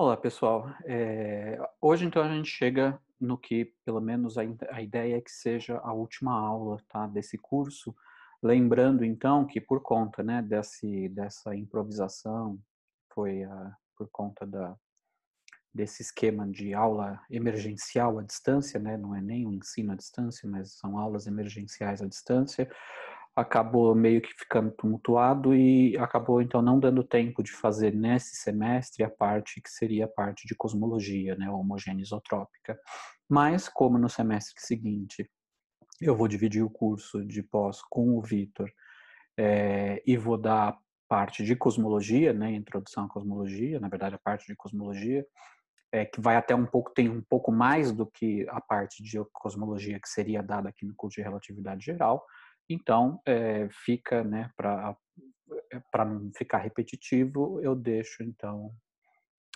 Olá, pessoal. Hoje, então, a gente chega no que, pelo menos, a ideia é que seja a última aula, tá, desse curso. Lembrando, então, que por conta, né, dessa improvisação, por conta desse esquema de aula emergencial à distância, né, não é nem um ensino à distância, mas são aulas emergenciais à distância, acabou meio que ficando tumultuado e acabou então não dando tempo de fazer nesse semestre a parte que seria a parte de cosmologia, né, homogênea isotrópica. Mas como no semestre seguinte eu vou dividir o curso de pós com o Vitor, e vou dar parte de cosmologia, né, introdução à cosmologia, na verdade a parte de cosmologia, que vai até tem um pouco mais do que a parte de cosmologia que seria dada aqui no curso de relatividade geral. Então, fica, né, para não ficar repetitivo, eu deixo, então,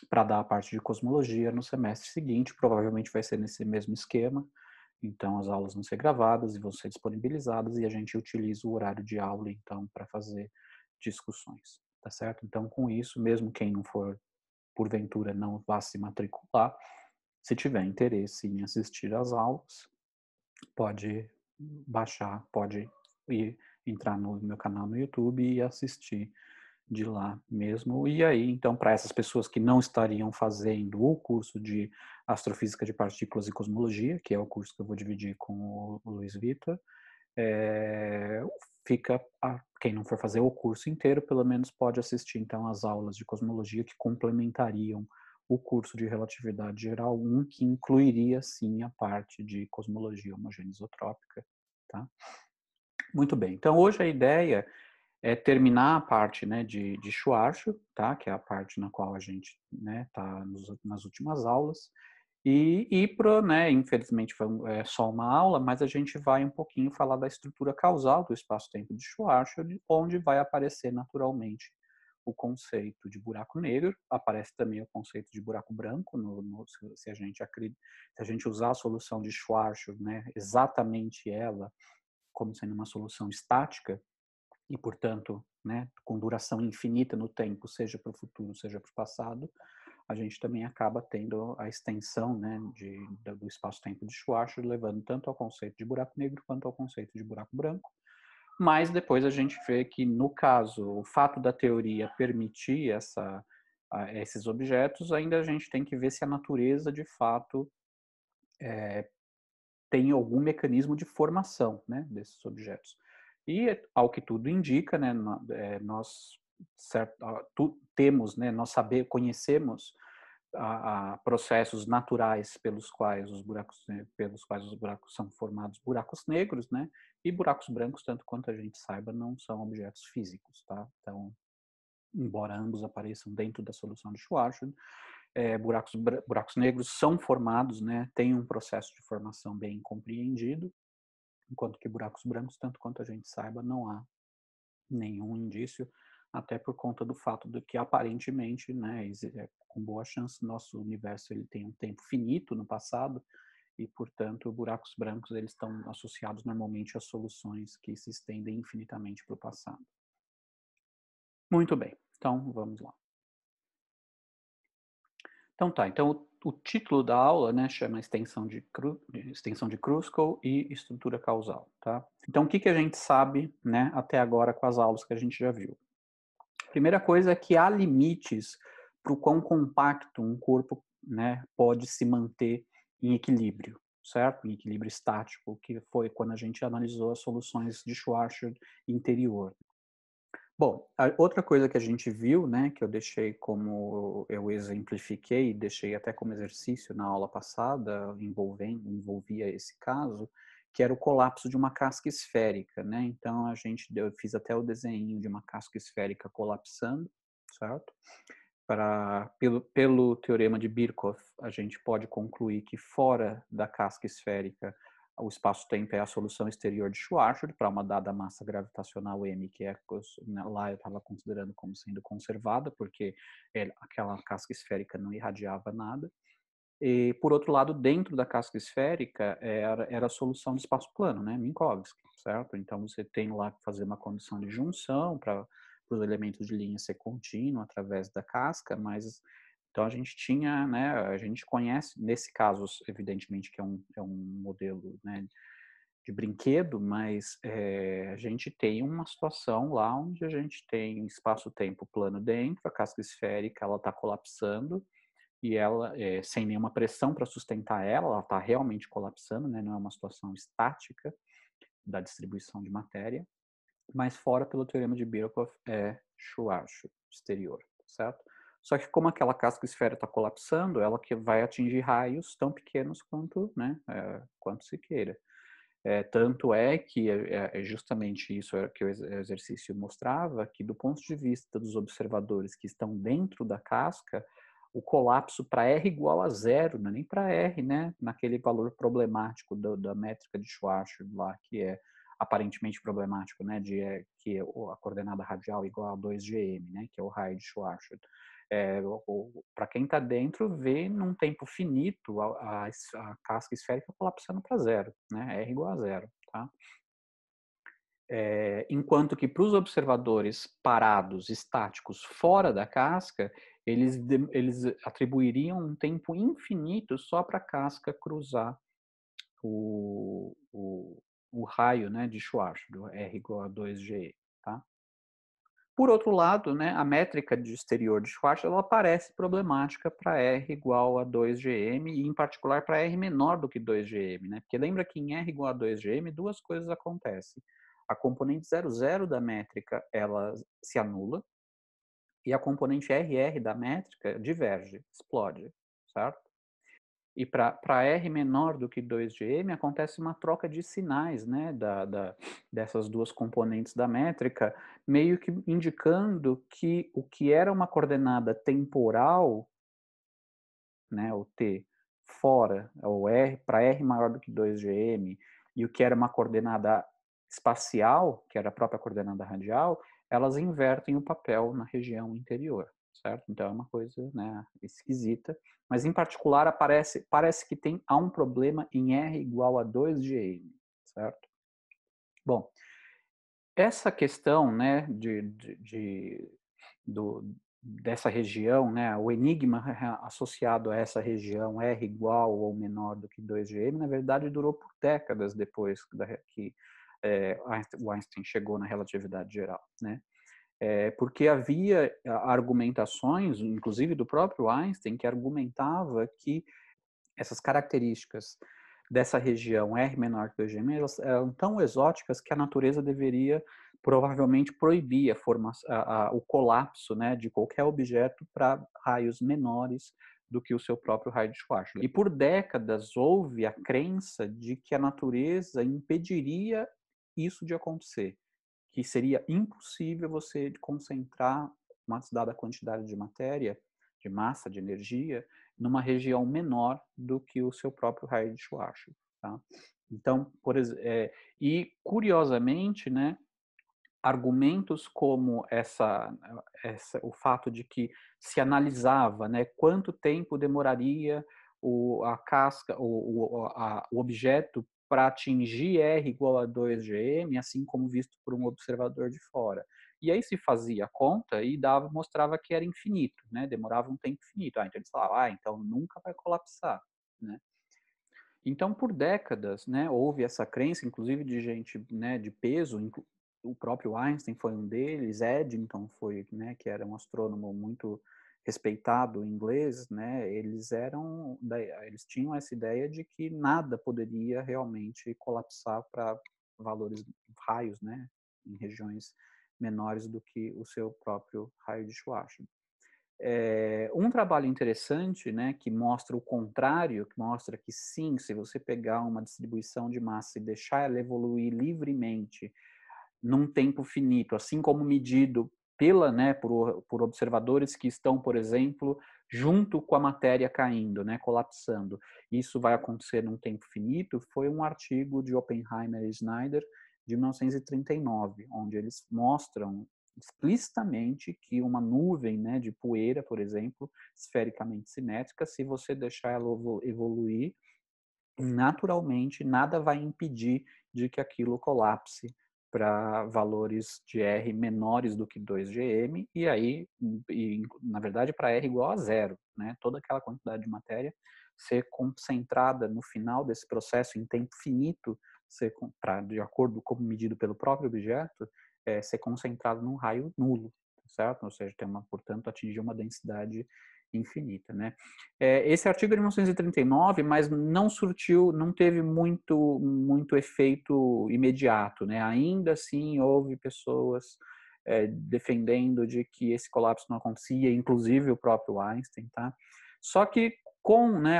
para dar a parte de cosmologia no semestre seguinte, provavelmente vai ser nesse mesmo esquema. Então, as aulas vão ser gravadas e vão ser disponibilizadas e a gente utiliza o horário de aula, então, para fazer discussões, tá certo? Então, com isso, mesmo quem não for, porventura, não vá se matricular, se tiver interesse em assistir às aulas, pode baixar, pode ir entrar no meu canal no YouTube e assistir de lá mesmo. E aí, então, para essas pessoas que não estariam fazendo o curso de Astrofísica de Partículas e Cosmologia, que é o curso que eu vou dividir com o Luiz Vitor, é, fica quem não for fazer o curso inteiro, pelo menos pode assistir então às aulas de cosmologia que complementariam o curso de relatividade geral 1, que incluiria sim a parte de cosmologia homogênea isotrópica, tá? Muito bem. Então hoje a ideia é terminar a parte, né, de Schwarzschild, tá? Que é a parte na qual a gente, né, tá nas últimas aulas. E para, né, infelizmente é só uma aula, mas a gente vai um pouquinho falar da estrutura causal do espaço-tempo de Schwarzschild, onde vai aparecer naturalmente o conceito de buraco negro, aparece também o conceito de buraco branco, se se a gente usar a solução de Schwarzschild, né, exatamente ela, como sendo uma solução estática, e, portanto, né, com duração infinita no tempo, seja para o futuro, seja para o passado, a gente também acaba tendo a extensão, né, do espaço-tempo de Schwarzschild, levando tanto ao conceito de buraco negro quanto ao conceito de buraco branco. Mas depois a gente vê que, no caso, o fato da teoria permitir esses objetos, ainda a gente tem que ver se a natureza, de fato, tem algum mecanismo de formação, né, desses objetos. E, ao que tudo indica, né, nós temos, né, conhecemos a processos naturais pelos quais os buracos são formados, buracos negros, né, e buracos brancos, tanto quanto a gente saiba, não são objetos físicos, tá? Então, embora ambos apareçam dentro da solução de Schwarzschild, buracos negros são formados, né, têm um processo de formação bem compreendido, enquanto que buracos brancos, tanto quanto a gente saiba, não há nenhum indício, até por conta do fato de que aparentemente, né, com boa chance, nosso universo ele tem um tempo finito no passado e, portanto, buracos brancos eles estão associados normalmente a soluções que se estendem infinitamente para o passado. Muito bem, então vamos lá. Então tá, então o título da aula, né, chama extensão de Kruskal e estrutura causal, tá? Então o que que a gente sabe, né, até agora com as aulas que a gente já viu? Primeira coisa é que há limites para o quão compacto um corpo, né, pode se manter em equilíbrio, certo? Em equilíbrio estático, que foi quando a gente analisou as soluções de Schwarzschild interior. Bom, a outra coisa que a gente viu, né, que eu deixei como eu exemplifiquei, deixei até como exercício na aula passada, envolvia esse caso, que era o colapso de uma casca esférica, né? Então eu fiz até o desenho de uma casca esférica colapsando, certo? Pelo teorema de Birkhoff, a gente pode concluir que fora da casca esférica o espaço-tempo é a solução exterior de Schwarzschild para uma dada massa gravitacional m, que lá eu estava considerando como sendo conservada, porque aquela casca esférica não irradiava nada. E, por outro lado, dentro da casca esférica era a solução de espaço plano, né, Minkowski, certo? Então você tem lá que fazer uma condição de junção para os elementos de linha ser contínua através da casca, mas Então a gente tinha, né, a gente conhece, nesse caso, evidentemente que é um modelo, né, de brinquedo, mas a gente tem uma situação lá onde a gente tem espaço-tempo plano dentro, a casca esférica ela está colapsando e ela, sem nenhuma pressão para sustentar ela, ela está realmente colapsando, né, não é uma situação estática da distribuição de matéria, mas fora pelo teorema de Birkhoff é Schwarzschild exterior, certo? Só que como aquela casca esférica está colapsando, ela que vai atingir raios tão pequenos quanto, né, quanto se queira. Tanto é que é justamente isso que o exercício mostrava, que do ponto de vista dos observadores que estão dentro da casca, o colapso para R igual a zero, não é nem para R, né? Naquele valor problemático da métrica de Schwarzschild lá, que é aparentemente problemático, né? Que é a coordenada radial igual a 2gm, né? Que é o raio de Schwarzschild. Para quem está dentro, vê num tempo finito a casca esférica colapsando para zero, né? R igual a zero, tá? Enquanto que para os observadores parados, estáticos, fora da casca, eles atribuiriam um tempo infinito só para a casca cruzar o, o, o raio, né, de Schwarzschild, R igual a 2G, tá? Por outro lado, né, a métrica de exterior de Schwarzschild ela parece problemática para R igual a 2gm e, em particular, para R menor do que 2gm, né? Porque lembra que em R igual a 2gm, duas coisas acontecem. A componente 00 da métrica ela se anula e a componente RR da métrica diverge, explode, certo? E para R menor do que 2gm, acontece uma troca de sinais, né, dessas duas componentes da métrica, meio que indicando que o que era uma coordenada temporal, né, o T, fora, o R, para R maior do que 2gm, e o que era uma coordenada espacial, que era a própria coordenada radial, elas invertem o papel na região interior, certo? Então é uma coisa, né, esquisita, mas em particular parece que há um problema em R igual a 2gm, certo? Bom, essa questão, né, dessa região, né, o enigma associado a essa região R igual ou menor do que 2gm, na verdade durou por décadas depois que o Einstein chegou na relatividade geral, né? Porque havia argumentações, inclusive do próprio Einstein, que argumentava que essas características dessa região R menor que 2gm elas eram tão exóticas que a natureza deveria provavelmente proibir o colapso, né, de qualquer objeto para raios menores do que o seu próprio raio de Schwarzschild. E por décadas houve a crença de que a natureza impediria isso de acontecer, que seria impossível você concentrar uma dada quantidade de matéria, de massa, de energia, numa região menor do que o seu próprio raio de Schwarzschild. Tá? Então, e curiosamente, né, argumentos como o fato de que se analisava, né, quanto tempo demoraria a casca, o objeto para atingir R igual a 2gm, assim como visto por um observador de fora. E aí se fazia a conta e mostrava que era infinito, né? Demorava um tempo infinito. Então eles falavam, então nunca vai colapsar, né? Então, por décadas, né, houve essa crença, inclusive de gente, né, de peso, o próprio Einstein foi um deles, Eddington foi, né, que era um astrônomo muito respeitado inglês, né, eles tinham essa ideia de que nada poderia realmente colapsar para valores, raios, né, em regiões menores do que o seu próprio raio de Schwarzschild. Um trabalho interessante, né, que mostra o contrário, que mostra que sim, se você pegar uma distribuição de massa e deixar ela evoluir livremente num tempo finito, assim como medido por observadores que estão, por exemplo, junto com a matéria caindo, né, colapsando. Isso vai acontecer num tempo finito, foi um artigo de Oppenheimer e Schneider, de 1939, onde eles mostram explicitamente que uma nuvem, né, de poeira, por exemplo, esfericamente simétrica, se você deixar ela evoluir, naturalmente nada vai impedir de que aquilo colapse para valores de R menores do que 2 GM, e aí, na verdade, para R igual a zero, né? Toda aquela quantidade de matéria ser concentrada no final desse processo em tempo finito, de acordo com medido pelo próprio objeto, ser concentrado num raio nulo, certo? Ou seja, portanto, atingir uma densidade infinita, né? Esse artigo é de 1939, mas não teve muito efeito imediato, né? Ainda assim, houve pessoas defendendo de que esse colapso não acontecia, inclusive o próprio Einstein, tá? Só que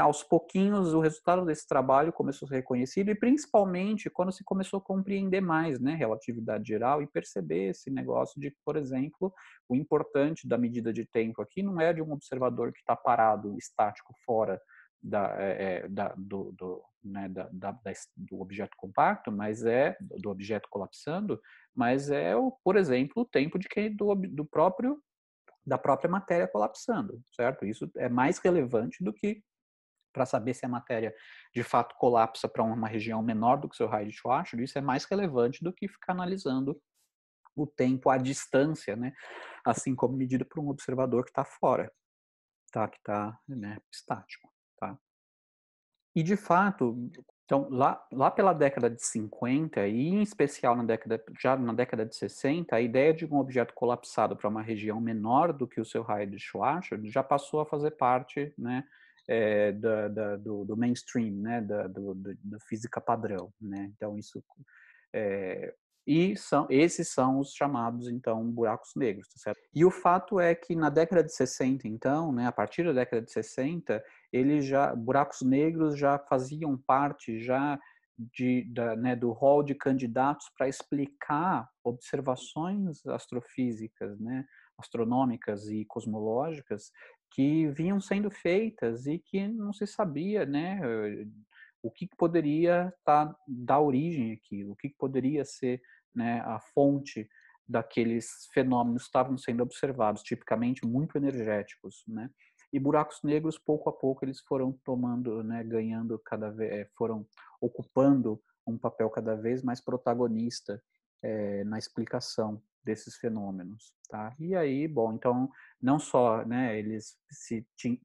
aos pouquinhos, o resultado desse trabalho começou a ser reconhecido, e principalmente quando se começou a compreender mais, né, relatividade geral, e perceber esse negócio de, por exemplo, o importante da medida de tempo aqui não é de um observador que está parado, estático, fora do objeto compacto, mas do objeto colapsando, mas por exemplo, o tempo da própria matéria colapsando, certo? Isso é mais relevante do que para saber se a matéria de fato colapsa para uma região menor do que o seu raio de Schwarzschild. Isso é mais relevante do que ficar analisando o tempo à distância, né? Assim como medido por um observador que está fora, tá? Que está, né, estático, tá? E de fato, então lá pela década de 50 e em especial já na década de 60, a ideia de um objeto colapsado para uma região menor do que o seu raio de Schwarzschild já passou a fazer parte, né, do mainstream, né, da física padrão, né? Então isso esses são os chamados, então, buracos negros, tá certo? E o fato é que na década de 60, então, né, a partir da década de 60, buracos negros já faziam parte já do rol de candidatos para explicar observações astrofísicas, né, astronômicas e cosmológicas que vinham sendo feitas e que não se sabia, né, o que poderia dar origem àquilo, o que poderia ser, né, a fonte daqueles fenômenos que estavam sendo observados, tipicamente muito energéticos, né? E buracos negros, pouco a pouco, eles foram tomando, né, ganhando foram ocupando um papel cada vez mais protagonista na explicação desses fenômenos, tá? E aí, bom, então, não só, né, eles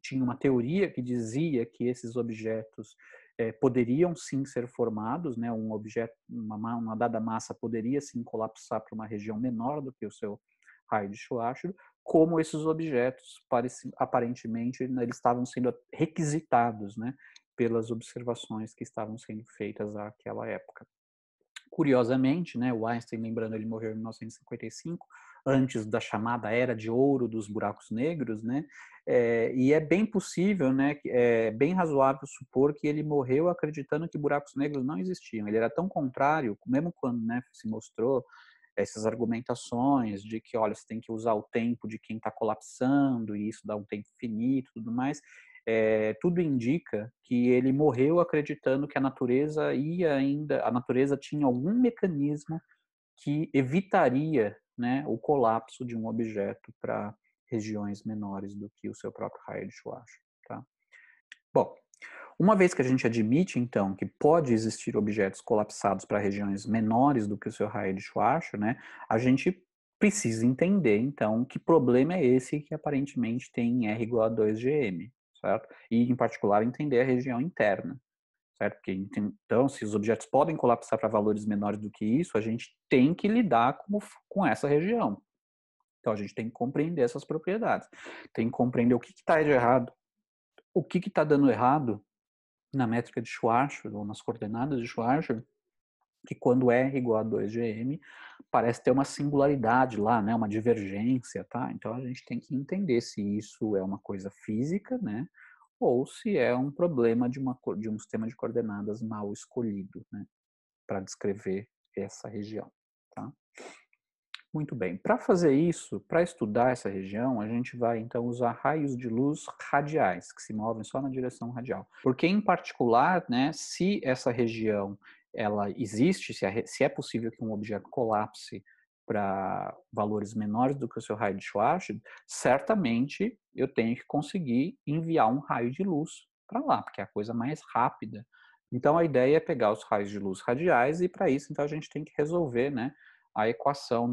tinham uma teoria que dizia que esses objetos poderiam sim ser formados, né? Um objeto, uma dada massa poderia sim colapsar para uma região menor do que o seu raio de Schwarzschild, como esses objetos aparentemente, né, eles estavam sendo requisitados, né, pelas observações que estavam sendo feitas àquela época. Curiosamente, né, o Einstein, lembrando, ele morreu em 1955, antes da chamada Era de Ouro dos buracos negros, né? E é bem possível, né, é bem razoável supor que ele morreu acreditando que buracos negros não existiam. Ele era tão contrário, mesmo quando, né, se mostrou essas argumentações de que, olha, você tem que usar o tempo de quem está colapsando e isso dá um tempo finito, tudo mais. Tudo indica que ele morreu acreditando que a natureza tinha algum mecanismo que evitaria, né, o colapso de um objeto para regiões menores do que o seu próprio raio de Schwarzschild, tá? Bom, uma vez que a gente admite, então, que pode existir objetos colapsados para regiões menores do que o seu raio de Schwarzschild, né, a gente precisa entender, então, que problema é esse que aparentemente tem em R igual a 2 GM, certo? E, em particular, entender a região interna, certo? Porque, então, se os objetos podem colapsar para valores menores do que isso, a gente tem que lidar com essa região. Então, a gente tem que compreender essas propriedades. Tem que compreender o que está de errado, o que está dando errado na métrica de Schwarzschild, ou nas coordenadas de Schwarzschild, que quando R igual a 2 GM, parece ter uma singularidade lá, né, uma divergência, tá? Então a gente tem que entender se isso é uma coisa física, né, ou se é um problema de um sistema de coordenadas mal escolhido, né, para descrever essa região, tá? Muito bem. Para fazer isso, para estudar essa região, a gente vai então usar raios de luz radiais, que se movem só na direção radial. Porque, em particular, né, se essa região ela existe, se é possível que um objeto colapse para valores menores do que o seu raio de Schwarzschild, certamente eu tenho que conseguir enviar um raio de luz para lá, porque é a coisa mais rápida. Então, a ideia é pegar os raios de luz radiais e, para isso, então, a gente tem que resolver, né, a equação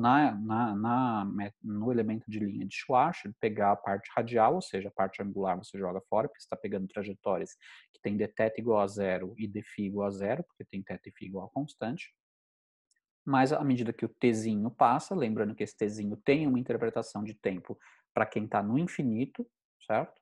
no elemento de linha de Schwarzschild, pegar a parte radial, ou seja, a parte angular você joga fora, porque você está pegando trajetórias que tem dθ igual a zero e dφ igual a zero, porque tem θ e φ igual a constante. Mas à medida que o tzinho passa, lembrando que esse tzinho tem uma interpretação de tempo para quem está no infinito, certo?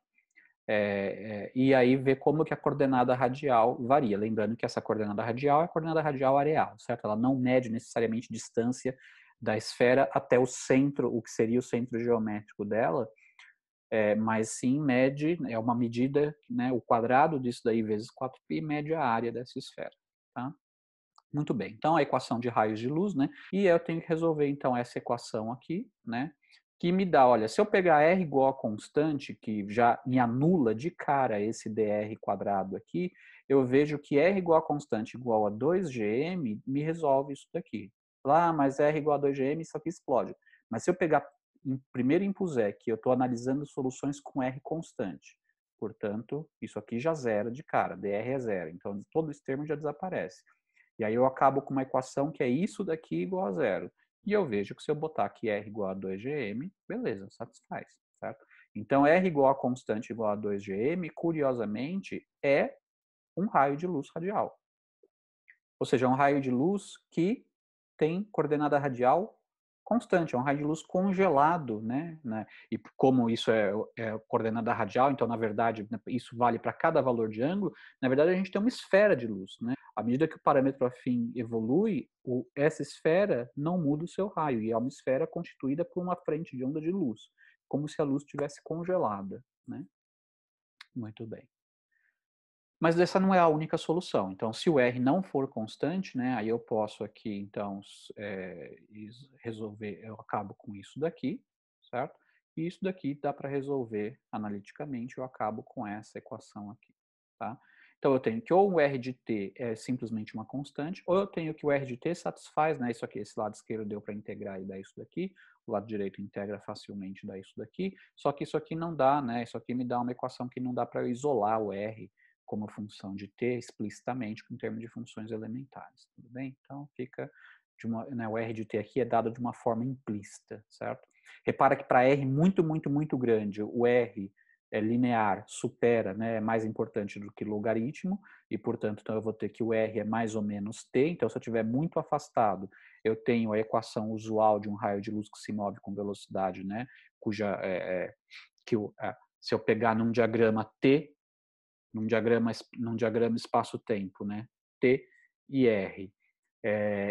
E aí ver como que a coordenada radial varia. Lembrando que essa coordenada radial é a coordenada radial areal, certo? Ela não mede necessariamente distância da esfera até o centro, o que seria o centro geométrico dela, mas sim mede, é uma medida, né, o quadrado disso daí vezes 4π mede a área dessa esfera, tá? Muito bem, então a equação de raios de luz, né? E eu tenho que resolver então essa equação aqui, né? Que me dá, olha, se eu pegar R igual a constante, que já me anula de cara esse dr quadrado aqui, eu vejo que R igual a constante igual a 2gm me resolve isso daqui. Lá, mas R igual a 2gm, isso aqui explode. Mas se eu pegar, primeiro impuser que eu estou analisando soluções com R constante, portanto, isso aqui já zera de cara, dr é zero, então todo esse termo já desaparece. E aí eu acabo com uma equação que é isso daqui igual a zero. E eu vejo que se eu botar aqui R igual a 2gm, beleza, satisfaz, certo? Então, R igual a constante igual a 2gm, curiosamente, é um raio de luz radial. Ou seja, é um raio de luz que tem coordenada radial constante, é um raio de luz congelado, né? E como isso é coordenada radial, então, na verdade, isso vale para cada valor de ângulo, na verdade, a gente tem uma esfera de luz, né? À medida que o parâmetro afim evolui, essa esfera não muda o seu raio, e é uma esfera constituída por uma frente de onda de luz, como se a luz estivesse congelada, né? Muito bem. Mas essa não é a única solução. Então, se o R não for constante, né, aí eu posso aqui, então, resolver, eu acabo com isso daqui, certo? E isso daqui dá para resolver analiticamente, eu acabo com essa equação aqui, tá? Então, eu tenho que ou o R de t é simplesmente uma constante, ou eu tenho que o R de t satisfaz, né, isso aqui, esse lado esquerdo deu para integrar e dar isso daqui, o lado direito integra facilmente e dá isso daqui, só que isso aqui não dá, né, isso aqui me dá uma equação que não dá para eu isolar o R como função de t explicitamente com termos de funções elementares, tudo bem? Então fica né, o R de t aqui é dado de uma forma implícita, certo? Repara que para R muito, muito, muito grande, o R é linear, supera, né, é mais importante do que logaritmo, e portanto então eu vou ter que o R é mais ou menos t, então se eu estiver muito afastado, eu tenho a equação usual de um raio de luz que se move com velocidade, né, cuja, se eu pegar num diagrama t, num diagrama espaço-tempo, né? T e R.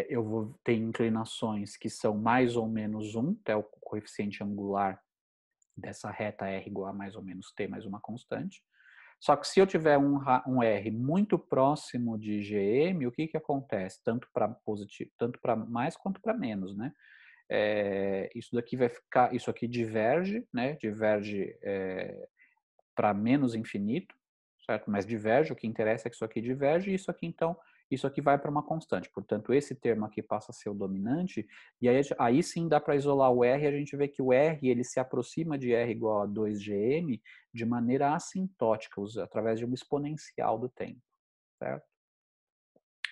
Eu vou ter inclinações que são mais ou menos 1, que é o coeficiente angular dessa reta R igual a mais ou menos T mais uma constante. Só que se eu tiver um R muito próximo de GM, o que acontece? Tanto para positivo, tanto para mais quanto para menos, né? Isso daqui vai ficar, isso aqui diverge, né? Diverge para menos infinito, certo? Mas diverge, o que interessa é que isso aqui diverge, e isso aqui, então, isso aqui vai para uma constante. Portanto, esse termo aqui passa a ser o dominante, e aí sim dá para isolar o R, e a gente vê que o R ele se aproxima de R igual a 2gm de maneira assintótica, através de uma exponencial do tempo, certo?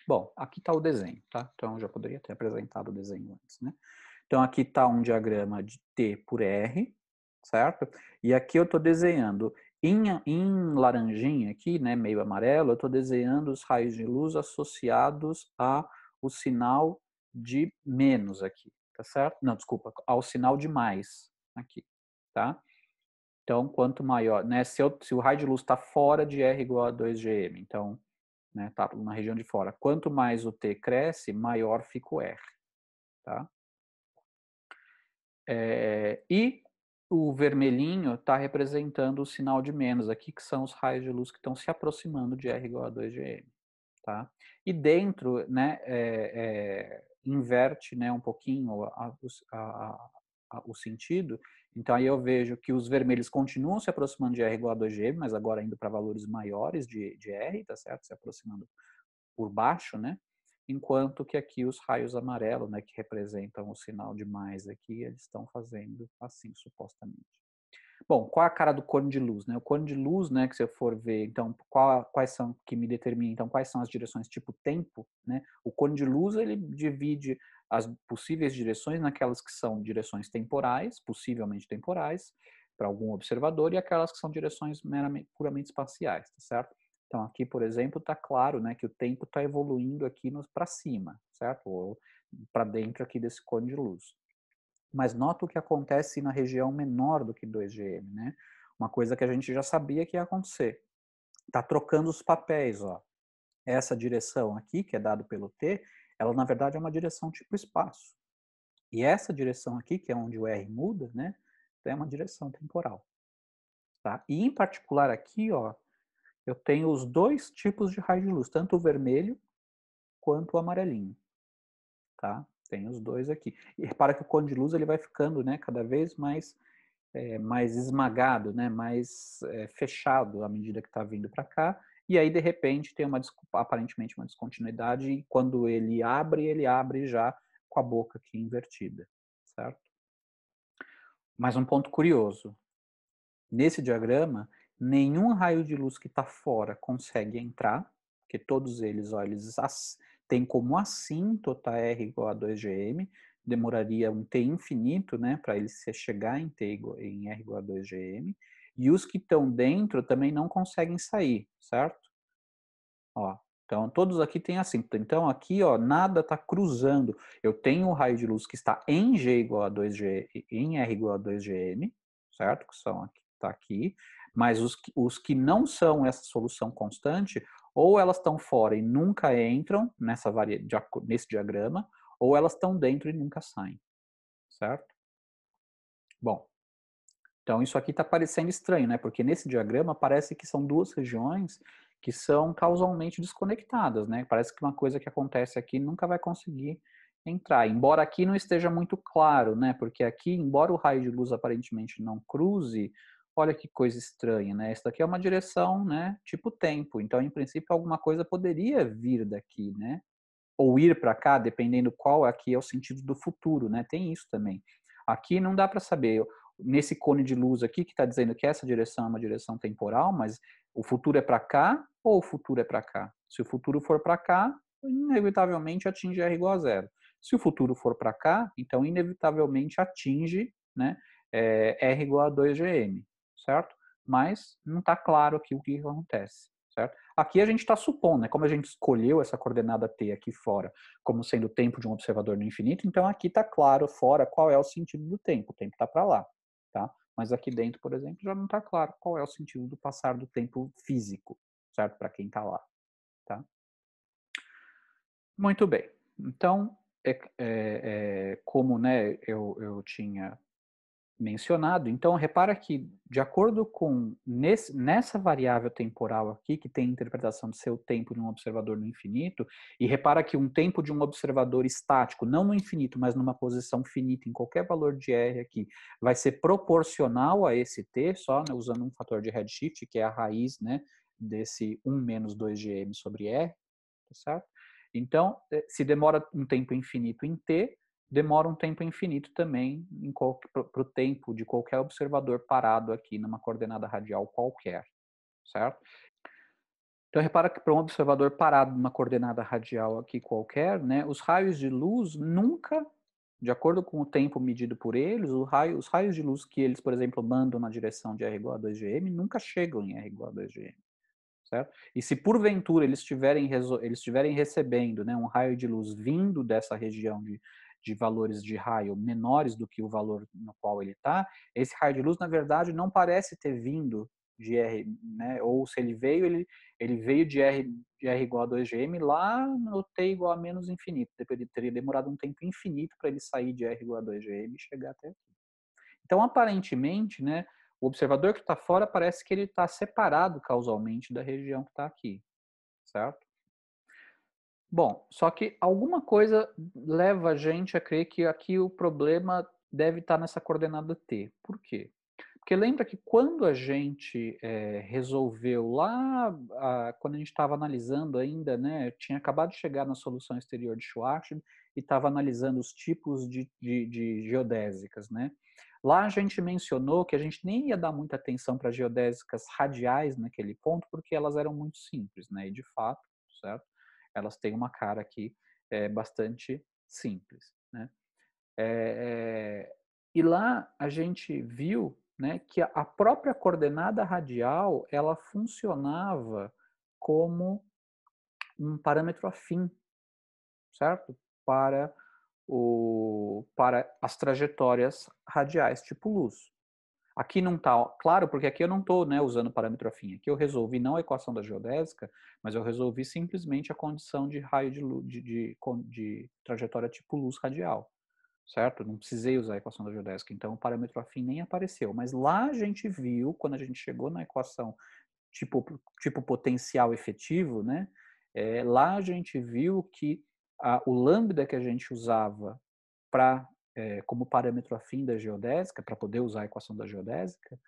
Bom, aqui está o desenho, tá? Então, eu já poderia ter apresentado o desenho antes, né? Então, aqui está um diagrama de T por R, certo? E aqui eu estou desenhando em laranjinha aqui, né, meio amarelo, eu estou desenhando os raios de luz associados ao sinal de menos aqui, tá certo? Não, desculpa, ao sinal de mais aqui, tá? Então, quanto maior, né, se o raio de luz está fora de R igual a 2gm, então, né, tá na região de fora, quanto mais o T cresce, maior fica o R, tá? E o vermelhinho está representando o sinal de menos aqui, que são os raios de luz que estão se aproximando de R igual a 2gm. Tá? E dentro, né, inverte, né, um pouquinho o sentido. Então, aí eu vejo que os vermelhos continuam se aproximando de R igual a 2gm, mas agora indo para valores maiores de R, tá certo? Se aproximando por baixo, né? Enquanto que aqui os raios amarelos, né, que representam o sinal de mais aqui, eles estão fazendo assim, supostamente. Bom, qual é a cara do cone de luz, né? O cone de luz, né, que se eu for ver, então, quais são, que me determina, então, quais são as direções tipo tempo, né? O cone de luz, ele divide as possíveis direções naquelas que são direções temporais, possivelmente temporais, para algum observador, e aquelas que são direções puramente espaciais, tá certo? Então aqui, por exemplo, está claro, né, que o tempo está evoluindo aqui para cima, certo? Ou para dentro aqui desse cone de luz. Mas nota o que acontece na região menor do que 2GM, né? Uma coisa que a gente já sabia que ia acontecer. Está trocando os papéis, ó. Essa direção aqui, que é dado pelo T, ela na verdade é uma direção tipo espaço. E essa direção aqui, que é onde o R muda, né, é uma direção temporal. Tá? E em particular aqui, ó, eu tenho os dois tipos de raio de luz, tanto o vermelho quanto o amarelinho. Tá? Tem os dois aqui. E repara que o cone de luz ele vai ficando, né, cada vez mais, mais esmagado, né, mais fechado à medida que está vindo para cá. E aí, de repente, tem aparentemente uma descontinuidade, e quando ele abre já com a boca aqui invertida, certo? Mas um ponto curioso, nesse diagrama, nenhum raio de luz que está fora consegue entrar, porque todos eles, ó, eles têm como assíntota R igual a 2GM, demoraria um T infinito, né, para ele chegar em em R igual a 2GM, e os que estão dentro também não conseguem sair, certo? Ó, então, todos aqui têm assíntota. Então, aqui, ó, nada está cruzando. Eu tenho o raio de luz que está em G igual a 2G, em R igual a 2GM, certo? Que são aqui, tá aqui. Mas os que não são essa solução constante, ou elas estão fora e nunca entram nesse diagrama, ou elas estão dentro e nunca saem, certo? Bom, então isso aqui está parecendo estranho, né? Porque nesse diagrama parece que são duas regiões que são causalmente desconectadas, né? Parece que uma coisa que acontece aqui nunca vai conseguir entrar. Embora aqui não esteja muito claro, né? Porque aqui, embora o raio de luz aparentemente não cruze, olha que coisa estranha, né? Isso daqui é uma direção, né? Tipo tempo. Então, em princípio, alguma coisa poderia vir daqui, né? Ou ir para cá, dependendo qual aqui é o sentido do futuro, né? Tem isso também. Aqui não dá para saber. Nesse cone de luz aqui, que está dizendo que essa direção é uma direção temporal, mas o futuro é para cá ou o futuro é para cá? Se o futuro for para cá, inevitavelmente atinge R igual a zero. Se o futuro for para cá, então inevitavelmente atinge, né, R igual a 2GM, certo? Mas não está claro aqui o que acontece, certo? Aqui a gente está supondo, né, como a gente escolheu essa coordenada T aqui fora como sendo o tempo de um observador no infinito, então aqui está claro fora qual é o sentido do tempo. O tempo está para lá, tá? Mas aqui dentro, por exemplo, já não está claro qual é o sentido do passar do tempo físico, certo? Para quem está lá, tá? Muito bem. Então, como, né, eu tinha mencionado. Então, repara que, de acordo com nessa variável temporal aqui, que tem a interpretação de ser o tempo de um observador no infinito, e repara que um tempo de um observador estático, não no infinito, mas numa posição finita, em qualquer valor de R aqui, vai ser proporcional a esse T, só, né, usando um fator de redshift, que é a raiz, né, desse 1 menos 2gm sobre R, tá certo? Então, se demora um tempo infinito em T, demora um tempo infinito também para o tempo de qualquer observador parado aqui numa coordenada radial qualquer, certo? Então, repara que para um observador parado numa coordenada radial aqui qualquer, né, os raios de luz nunca, de acordo com o tempo medido por eles, os raios de luz que eles, por exemplo, mandam na direção de R igual a 2GM nunca chegam em R igual a 2GM. Certo? E se porventura eles estiverem recebendo, né, um raio de luz vindo dessa região de valores de raio menores do que o valor no qual ele está, esse raio de luz, na verdade, não parece ter vindo de R, né, ou se ele veio, ele veio de R igual a 2GM lá no T igual a menos infinito. Ele teria demorado um tempo infinito para ele sair de R igual a 2GM e chegar até aqui. Então, aparentemente, né, o observador que está fora parece que ele está separado causalmente da região que está aqui, certo? Bom, só que alguma coisa leva a gente a crer que aqui o problema deve estar nessa coordenada T. Por quê? Porque lembra que quando a gente resolveu lá, quando a gente estava analisando ainda, né, tinha acabado de chegar na solução exterior de Schwarzschild e estava analisando os tipos de geodésicas, né? Lá a gente mencionou que a gente nem ia dar muita atenção para geodésicas radiais naquele ponto, porque elas eram muito simples, né? E de fato, certo? Elas têm uma cara aqui bastante simples. né? E lá a gente viu, né, que a própria coordenada radial ela funcionava como um parâmetro afim, certo? Para para as trajetórias radiais tipo luz. Aqui não está claro, porque aqui eu não estou, né, usando parâmetro afim. Aqui eu resolvi não a equação da geodésica, mas eu resolvi simplesmente a condição de raio de, luz, de trajetória tipo luz radial, certo? Não precisei usar a equação da geodésica, então o parâmetro afim nem apareceu. Mas lá a gente viu, quando a gente chegou na equação tipo potencial efetivo, né? Lá a gente viu que o lambda que a gente usava para como parâmetro afim da geodésica, para poder usar a equação da geodésica,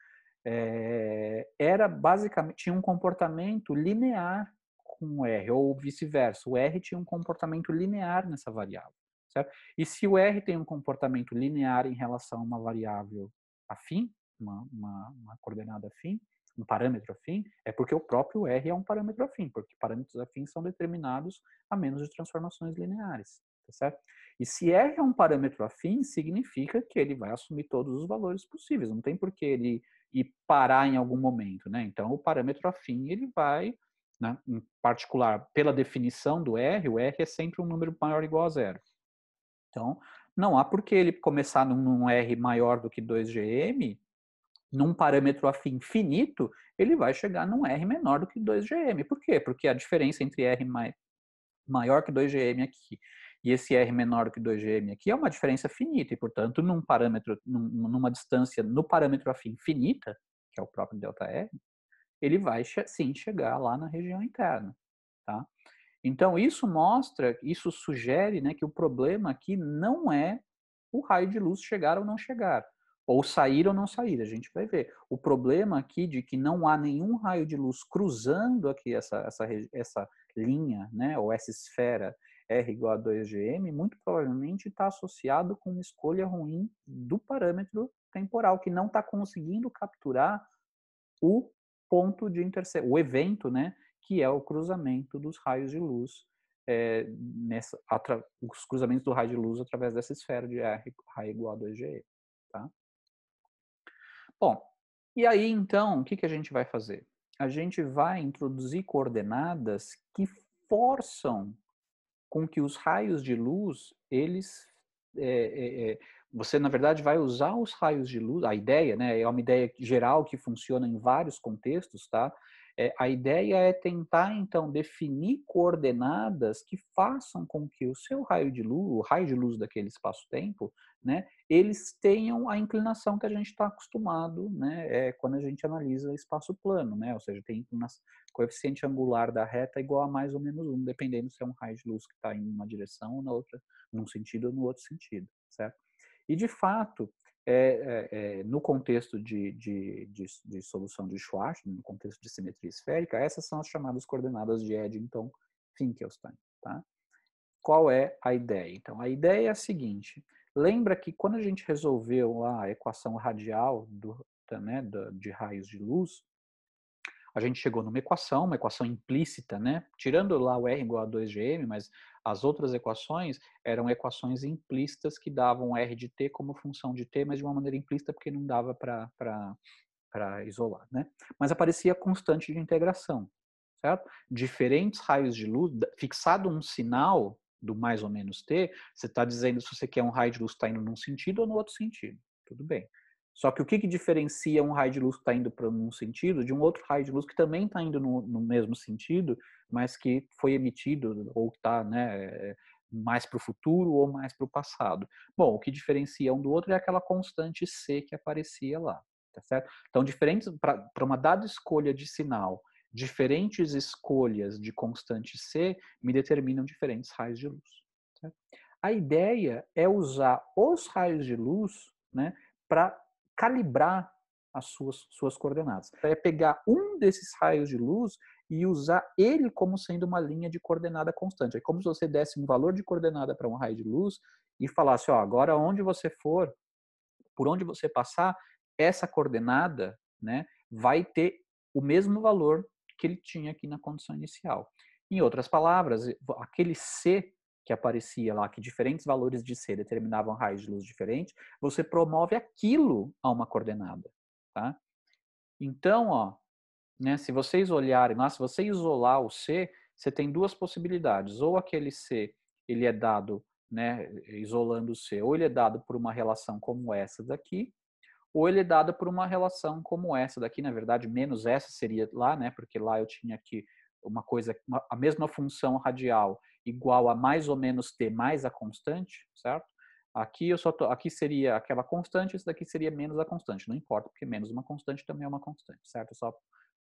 era basicamente, tinha um comportamento linear com o R, ou vice-versa. O R tinha um comportamento linear nessa variável, certo? E se o R tem um comportamento linear em relação a uma variável afim, uma coordenada afim, um parâmetro afim, é porque o próprio R é um parâmetro afim, porque parâmetros afins são determinados a menos de transformações lineares, tá certo? E se R é um parâmetro afim, significa que ele vai assumir todos os valores possíveis, não tem por que ele ir parar em algum momento, né? Então, o parâmetro afim, ele vai, né, em particular, pela definição do R, o R é sempre um número maior ou igual a zero. Então, não há por que ele começar num R maior do que 2GM, num parâmetro afim finito, ele vai chegar num R menor do que 2GM. Por quê? Porque a diferença entre R maior que 2GM aqui e esse R menor que 2GM aqui é uma diferença finita e, portanto, num parâmetro, numa distância no parâmetro afim finita, que é o próprio ΔR, ele vai sim chegar lá na região interna, tá? Então, isso mostra, isso sugere, né, que o problema aqui não é o raio de luz chegar ou não chegar, ou sair ou não sair, a gente vai ver. O problema aqui de que não há nenhum raio de luz cruzando aqui essa linha, né, ou essa esfera R igual a 2GM, muito provavelmente está associado com uma escolha ruim do parâmetro temporal, que não está conseguindo capturar o ponto de interseção, o evento, né, que é o cruzamento dos raios de luz, os cruzamentos do raio de luz através dessa esfera de R raio igual a 2GE. Tá? Bom, e aí então, o que a gente vai fazer? A gente vai introduzir coordenadas que forçam com que os raios de luz, eles você na verdade vai usar os raios de luz, a ideia, né, é uma ideia geral que funciona em vários contextos, tá? A ideia é tentar então definir coordenadas que façam com que o seu raio de luz, o raio de luz daquele espaço-tempo, né, eles tenham a inclinação que a gente está acostumado, né, quando a gente analisa espaço plano, né, ou seja, tem inclinação, coeficiente angular da reta igual a mais ou menos 1, dependendo se é um raio de luz que está em uma direção ou na outra, num sentido ou no outro sentido, certo? E, de fato, no contexto de solução de Schwarzschild, no contexto de simetria esférica, essas são as chamadas coordenadas de Eddington-Finkelstein. Tá? Qual é a ideia? Então, a ideia é a seguinte, lembra que quando a gente resolveu a equação radial né, de raios de luz, a gente chegou numa equação implícita, né? Tirando lá o R igual a 2GM, mas as outras equações eram equações implícitas que davam R de t como função de t, mas de uma maneira implícita porque não dava para isolar, né? Mas aparecia constante de integração, certo? Diferentes raios de luz, fixado um sinal do mais ou menos t, você está dizendo se você quer um raio de luz que está indo num sentido ou no outro sentido. Tudo bem. Só que o que diferencia um raio de luz que está indo para um sentido de um outro raio de luz que também está indo no mesmo sentido, mas que foi emitido ou está, né, mais para o futuro ou mais para o passado? Bom, o que diferencia um do outro é aquela constante C que aparecia lá, tá certo? Então, diferentes para uma dada escolha de sinal, diferentes escolhas de constante C me determinam diferentes raios de luz. Certo? A ideia é usar os raios de luz, né, para calibrar as suas coordenadas. É pegar um desses raios de luz e usar ele como sendo uma linha de coordenada constante. É como se você desse um valor de coordenada para um raio de luz e falasse, ó, agora onde você for, por onde você passar, essa coordenada, né, vai ter o mesmo valor que ele tinha aqui na condição inicial. Em outras palavras, aquele C que aparecia lá, que diferentes valores de C determinavam raios de luz diferentes, você promove aquilo a uma coordenada, tá? Então, ó, né, se vocês olharem lá, se você isolar o C, você tem duas possibilidades. Ou aquele C, ele é dado, né, isolando o C, ou ele é dado por uma relação como essa daqui, ou ele é dado por uma relação como essa daqui, na verdade, menos essa seria lá, né, porque lá eu tinha aqui uma coisa, a mesma função radial igual a mais ou menos t mais a constante, certo? Aqui aqui seria aquela constante, isso daqui seria menos a constante, não importa, porque menos uma constante também é uma constante, certo? Só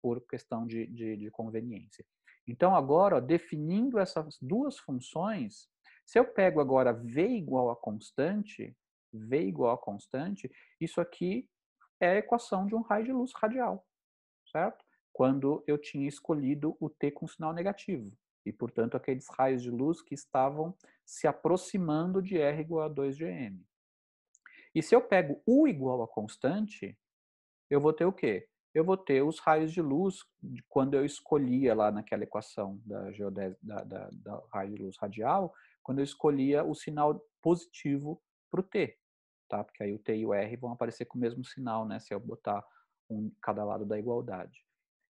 por questão de conveniência. Então, agora, ó, definindo essas duas funções, se eu pego agora v igual a constante, isso aqui é a equação de um raio de luz radial, certo? Quando eu tinha escolhido o t com sinal negativo. E, portanto, aqueles raios de luz que estavam se aproximando de R igual a 2gm. E se eu pego U igual a constante, eu vou ter o quê? Eu vou ter os raios de luz quando eu escolhia lá naquela equação da, da raio de luz radial, quando eu escolhia o sinal positivo para o T, tá? Porque aí o T e o R vão aparecer com o mesmo sinal, né? Se eu botar um cada lado da igualdade.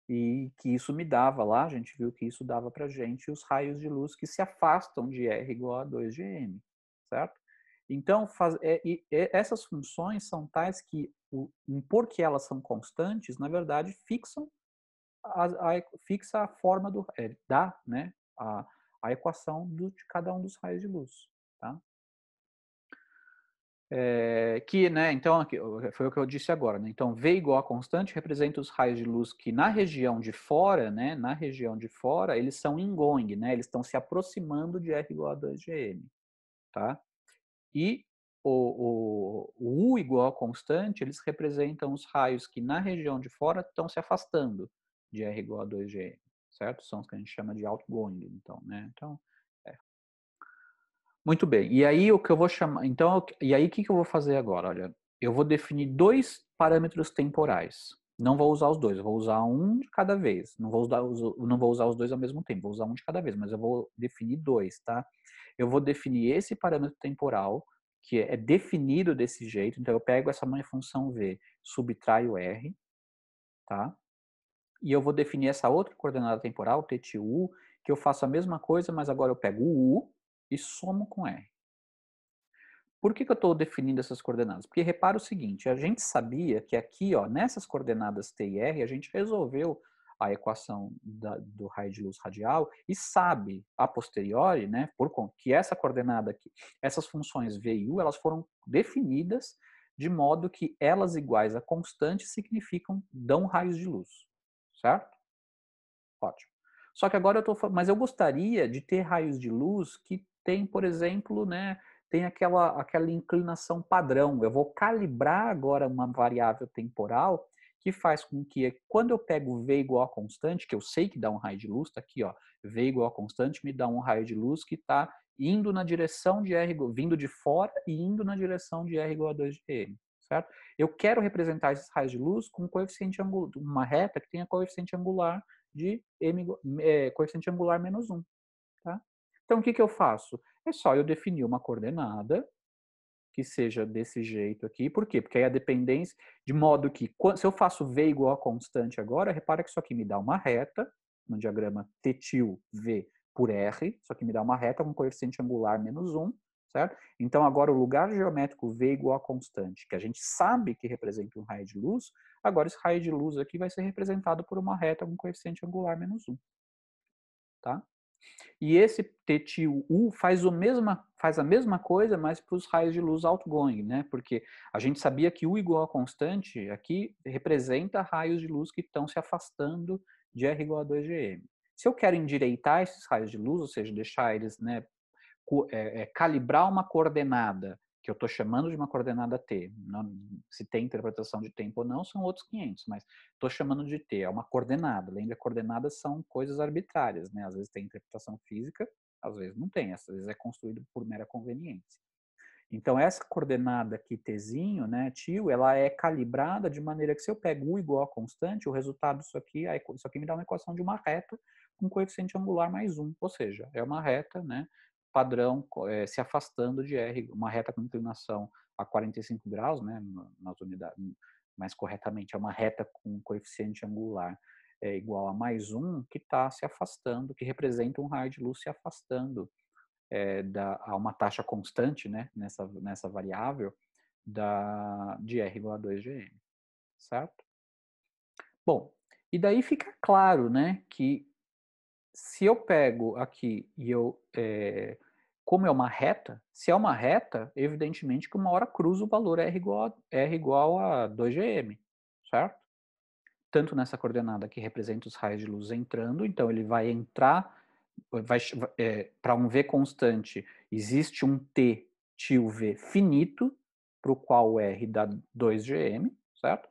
E que isso me dava lá, a gente viu que isso dava para gente os raios de luz que se afastam de R igual a 2gm, certo? Então, essas funções são tais que, porque elas são constantes, na verdade, fixa a forma dá, né, a equação de cada um dos raios de luz, tá? Que, né, então, foi o que eu disse agora, né? Então, V igual a constante representa os raios de luz que na região de fora, né, eles são ingoing, né? Eles estão se aproximando de R igual a 2gm, tá? E o U igual a constante, eles representam os raios que na região de fora estão se afastando de R igual a 2gm, certo? São os que a gente chama de outgoing, então, né? Então, muito bem. E aí o que eu vou chamar, então, e aí o que eu vou fazer agora? Olha, eu vou definir dois parâmetros temporais. Não vou usar os dois, eu vou usar um de cada vez. Não vou usar os dois ao mesmo tempo, vou usar um de cada vez, mas eu vou definir dois, tá? Eu vou definir esse parâmetro temporal, que é definido desse jeito. Então eu pego essa minha função v, subtraio r, tá? E eu vou definir essa outra coordenada temporal, TTU, que eu faço a mesma coisa, mas agora eu pego o u e somo com r. Por que eu estou definindo essas coordenadas? Porque repara o seguinte, a gente sabia que aqui, ó, nessas coordenadas t e r, a gente resolveu a equação do raio de luz radial e sabe, a posteriori, né, que essa coordenada aqui, essas funções v e u, elas foram definidas de modo que elas iguais a constante dão raios de luz, certo? Ótimo. Só que agora mas eu gostaria de ter raios de luz que tem, por exemplo, né, tem aquela inclinação padrão. Eu vou calibrar agora uma variável temporal que faz com que quando eu pego V igual a constante, que eu sei que dá um raio de luz, tá aqui, ó, V igual a constante me dá um raio de luz que está indo na direção de R, vindo de fora e indo na direção de R igual a 2gm, certo? Eu quero representar esses raios de luz com coeficiente angular, uma reta que tenha coeficiente angular de coeficiente angular menos 1. Tá? Então, o que eu faço? É só eu definir uma coordenada que seja desse jeito aqui. Por quê? Porque aí a dependência, de modo que, se eu faço V igual a constante agora, repara que isso aqui me dá uma reta, no diagrama T til V por R, isso aqui me dá uma reta com coeficiente angular menos 1, certo? Então, agora o lugar geométrico V igual a constante, que a gente sabe que representa um raio de luz, agora esse raio de luz aqui vai ser representado por uma reta com coeficiente angular menos 1. Tá? E esse TTU faz a mesma coisa, mas para os raios de luz outgoing, né? Porque a gente sabia que U igual a constante aqui representa raios de luz que estão se afastando de R igual a 2gm. Se eu quero endireitar esses raios de luz, ou seja, deixar eles, né, calibrar uma coordenada, que eu estou chamando de uma coordenada T, não, se tem interpretação de tempo ou não, são outros 500, mas estou chamando de T, é uma coordenada. Lembra, coordenadas são coisas arbitrárias, né? Às vezes tem interpretação física, às vezes não tem, às vezes é construído por mera conveniência. Então, essa coordenada aqui, Tzinho, né, tio, ela é calibrada de maneira que se eu pego U igual a constante, o resultado disso aqui, isso aqui me dá uma equação de uma reta com coeficiente angular mais 1, ou seja, é uma reta, né, padrão se afastando de R, uma reta com inclinação a 45 graus, né, nas unidades, mais corretamente, é uma reta com coeficiente angular igual a mais um, que está se afastando, que representa um raio de luz se afastando a uma taxa constante, né, nessa variável, de R igual a 2GM, certo? Bom, e daí fica claro, né, que se eu pego aqui e como é uma reta, se é uma reta, evidentemente que uma hora cruza o valor R igual a 2GM, certo? Tanto nessa coordenada que representa os raios de luz entrando, então ele vai entrar, para um V constante, existe um T tio V finito, para o qual o R dá 2GM, certo?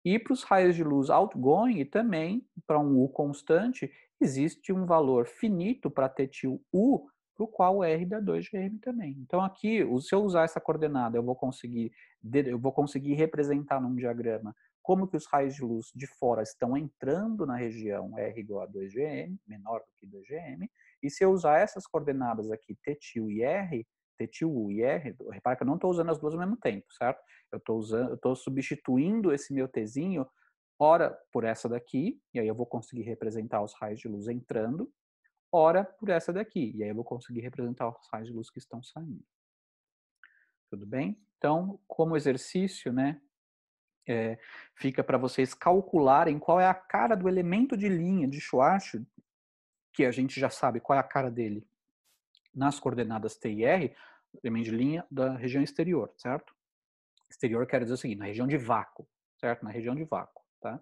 E para os raios de luz outgoing também, para um U constante, existe um valor finito para T tio U, para o qual o R dá 2GM também. Então aqui, se eu usar essa coordenada, eu vou conseguir representar num diagrama como que os raios de luz de fora estão entrando na região R igual a 2GM, menor do que 2GM, e se eu usar essas coordenadas aqui, T tio e R, T tio U e R, repara que eu não estou usando as duas ao mesmo tempo, certo? Eu estou substituindo esse meu Tzinho, ora por essa daqui, e aí eu vou conseguir representar os raios de luz entrando, ora por essa daqui, e aí eu vou conseguir representar os raios de luz que estão saindo. Tudo bem? Então, como exercício, né, fica para vocês calcularem qual é a cara do elemento de linha de Schwarzschild, que a gente já sabe qual é a cara dele nas coordenadas T e R, elemento de linha da região exterior, certo? Exterior quer dizer o seguinte, na região de vácuo, certo? Na região de vácuo, tá?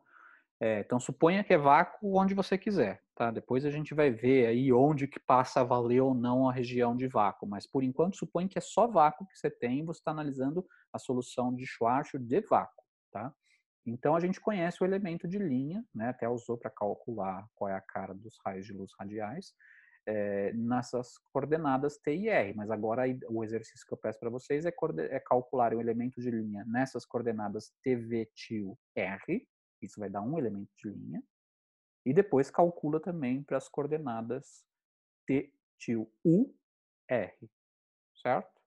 Então suponha que é vácuo onde você quiser, tá? Depois a gente vai ver aí onde que passa a valer ou não a região de vácuo, mas por enquanto suponha que é só vácuo que você tem e você está analisando a solução de Schwarzschild de vácuo, tá? Então a gente conhece o elemento de linha, né? Até usou para calcular qual é a cara dos raios de luz radiais, nessas coordenadas T e R, mas agora o exercício que eu peço para vocês é calcular o elemento de linha nessas coordenadas TV tio R, isso vai dar um elemento de linha, e depois calcula também para as coordenadas T tio U R, certo?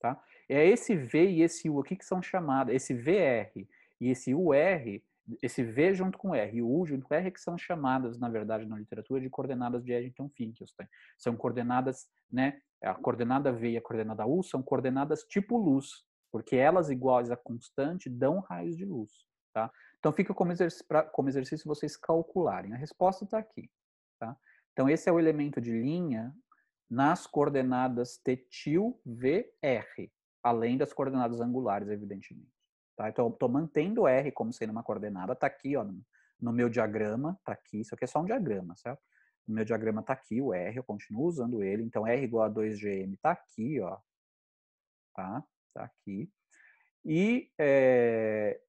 Tá? É esse V e esse U aqui que são chamados, esse VR e esse UR, esse V junto com R e o U junto com R que são chamadas, na verdade, na literatura, de coordenadas de Eddington-Finkelstein. São coordenadas, né? A coordenada V e a coordenada U são coordenadas tipo luz, porque elas iguais a constante dão raios de luz, tá? Então fica como exercício vocês calcularem. A resposta está aqui, tá? Então esse é o elemento de linha nas coordenadas T-til, V, R, além das coordenadas angulares, evidentemente. Tá? Então, eu estou mantendo R como sendo uma coordenada, está aqui, ó, no meu diagrama, está aqui, isso aqui é só um diagrama, certo? No meu diagrama está aqui o R, eu continuo usando ele, então R igual a 2GM está aqui, ó, tá? Está aqui. E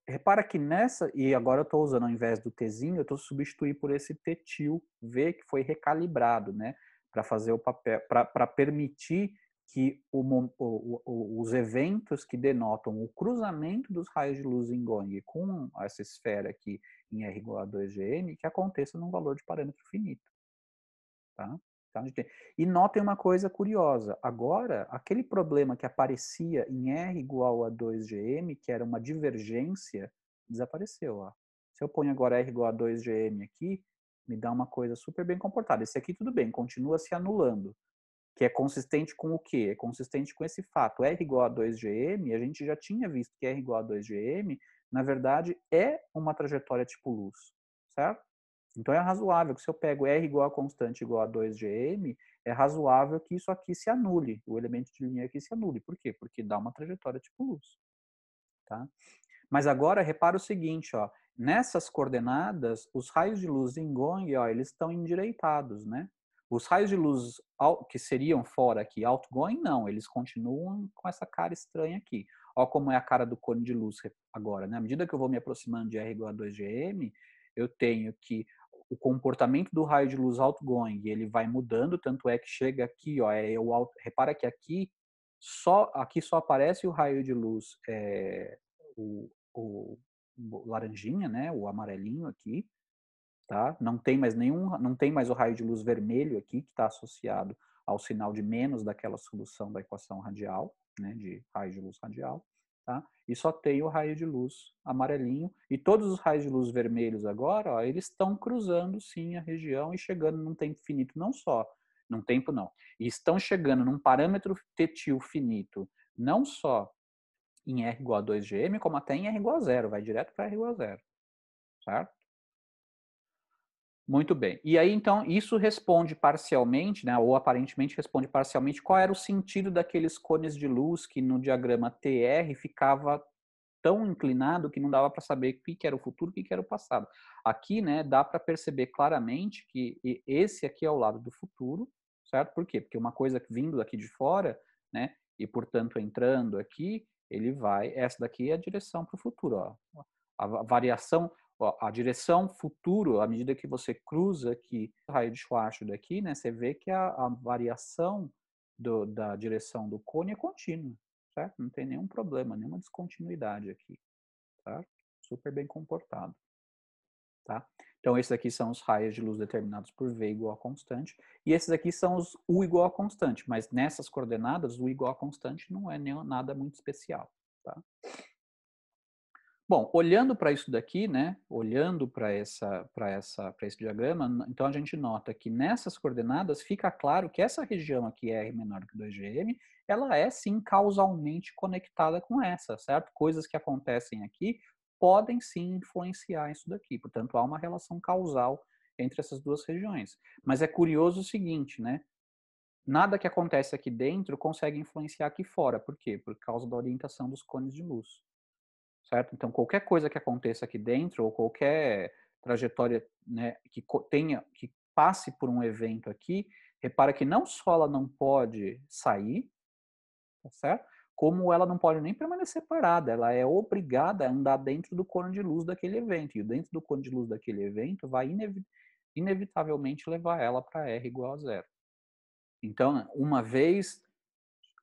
repara que nessa, e agora eu estou usando ao invés do Tzinho, eu estou substituindo por esse T-til V que foi recalibrado, né? Para fazer o papel, para permitir que os eventos que denotam o cruzamento dos raios de luz em Going com essa esfera aqui em R igual a 2GM, que aconteça num valor de parâmetro finito. Tá? E notem uma coisa curiosa. Agora, aquele problema que aparecia em R igual a 2GM, que era uma divergência, desapareceu. Ó. Se eu ponho agora R igual a 2GM aqui, me dá uma coisa super bem comportada. Esse aqui tudo bem, continua se anulando. Que é consistente com o quê? É consistente com esse fato. R igual a 2GM, a gente já tinha visto que R igual a 2GM, na verdade, é uma trajetória tipo luz. Certo? Então é razoável que se eu pego R igual a constante igual a 2GM, é razoável que isso aqui se anule, o elemento de linha aqui se anule. Por quê? Porque dá uma trajetória tipo luz. Tá? Mas agora repara o seguinte, ó, nessas coordenadas, os raios de luz em Going, ó, eles estão endireitados, né? Os raios de luz que seriam fora aqui, outgoing, não, eles continuam com essa cara estranha aqui. Ó como é a cara do cone de luz agora, né? À medida que eu vou me aproximando de R igual a 2GM, eu tenho que o comportamento do raio de luz outgoing, ele vai mudando, tanto é que chega aqui, ó, repara que aqui só aparece o raio de luz, o laranjinha, né, o amarelinho aqui, tá? Não tem mais o raio de luz vermelho aqui que está associado ao sinal de menos daquela solução da equação radial, né, de raio de luz radial, tá? E só tem o raio de luz amarelinho, e todos os raios de luz vermelhos agora, ó, eles estão cruzando sim a região e chegando num tempo finito, não só, num tempo não, e estão chegando num parâmetro Ttil finito, não só em R igual a 2gm, como até em R igual a zero, vai direto para R igual a zero, certo? Muito bem. E aí, então, isso responde parcialmente, né, ou aparentemente responde parcialmente, qual era o sentido daqueles cones de luz que no diagrama TR ficava tão inclinado que não dava para saber o que era o futuro e o que era o passado. Aqui, né, dá para perceber claramente que esse aqui é o lado do futuro, certo? Por quê? Porque uma coisa vindo daqui de fora, né, e portanto entrando aqui, ele vai, essa daqui é a direção para o futuro, ó. A variação, ó, a direção futuro, à medida que você cruza aqui o raio de Schwarzschild daqui, né, você vê que a variação da direção do cone é contínua, certo? Não tem nenhum problema, nenhuma descontinuidade aqui, tá? Super bem comportado, tá? Então, esses aqui são os raios de luz determinados por V igual a constante, e esses aqui são os U igual a constante, mas nessas coordenadas, U igual a constante não é nada muito especial, tá? Bom, olhando para isso daqui, né, olhando para esse diagrama, então a gente nota que nessas coordenadas fica claro que essa região aqui, R menor que 2gm, ela é sim causalmente conectada com essa, certo? Coisas que acontecem aqui podem sim influenciar isso daqui, portanto há uma relação causal entre essas duas regiões. Mas é curioso o seguinte, né? Nada que acontece aqui dentro consegue influenciar aqui fora. Por quê? Por causa da orientação dos cones de luz. Certo? Então, qualquer coisa que aconteça aqui dentro, ou qualquer trajetória, né, que passe por um evento aqui, repara que não só ela não pode sair, tá certo? Como ela não pode nem permanecer parada, ela é obrigada a andar dentro do cone de luz daquele evento, e dentro do cone de luz daquele evento vai inevitavelmente levar ela para R igual a zero. Então, uma vez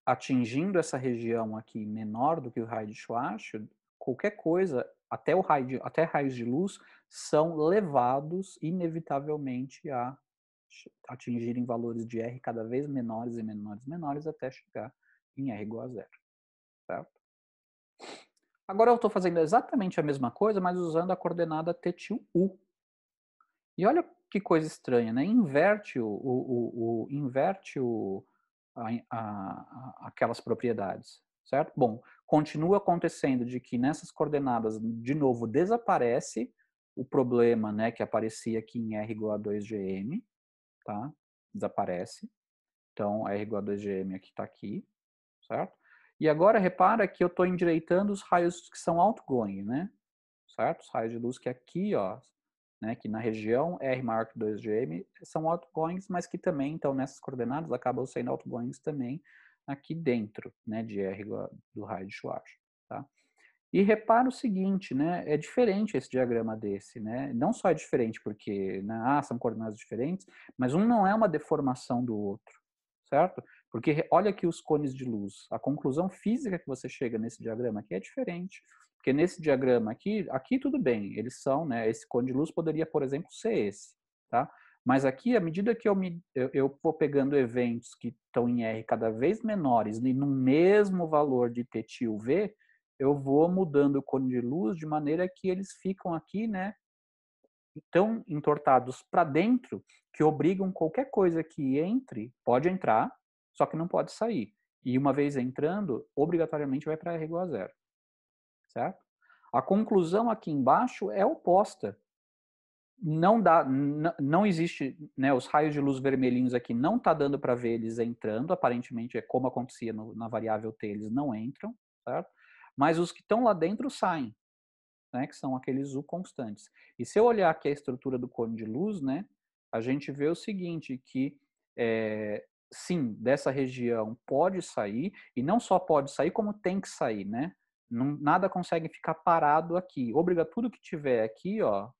atingindo essa região aqui menor do que o raio de Schwarzschild, qualquer coisa, até raios de luz, são levados inevitavelmente a atingirem valores de R cada vez menores e menores e menores até chegar em R igual a zero. Certo? Agora eu estou fazendo exatamente a mesma coisa, mas usando a coordenada T-U. E olha que coisa estranha, né? Inverte aquelas propriedades, certo? Bom, continua acontecendo de que nessas coordenadas, de novo, desaparece o problema, né, que aparecia aqui em R igual a 2gm, tá? Desaparece. Então, R igual a 2gm aqui está aqui, certo? E agora repara que eu estou endireitando os raios que são outgoing, né? Certo? Os raios de luz que aqui, ó, né, que na região R maior que 2gm são outgoings, mas que também, então, nessas coordenadas, acabam sendo outgoings também aqui dentro, né, de R do raio de Schwarzschild, tá? E repara o seguinte, né, é diferente esse diagrama desse, né? Não só é diferente porque, né, são coordenadas diferentes, mas um não é uma deformação do outro, certo? Porque olha aqui os cones de luz. A conclusão física que você chega nesse diagrama aqui é diferente. Porque nesse diagrama aqui tudo bem, eles são, né, esse cone de luz poderia, por exemplo, ser esse, tá? Mas aqui, à medida que eu vou pegando eventos que estão em R cada vez menores e no mesmo valor de T til V, eu vou mudando o cone de luz de maneira que eles ficam aqui, né, tão entortados para dentro que obrigam qualquer coisa que entre, pode entrar, só que não pode sair. E uma vez entrando, obrigatoriamente vai para R igual a zero. Certo? A conclusão aqui embaixo é oposta. Não existe, né, os raios de luz vermelhinhos aqui não está dando para ver eles entrando, aparentemente é como acontecia na variável T, eles não entram, certo? Mas os que estão lá dentro saem, né, que são aqueles U constantes. E se eu olhar aqui a estrutura do cone de luz, né, a gente vê o seguinte, que sim, dessa região pode sair, e não só pode sair, como tem que sair, né? Nada consegue ficar parado aqui. Tudo que tiver aqui, ó,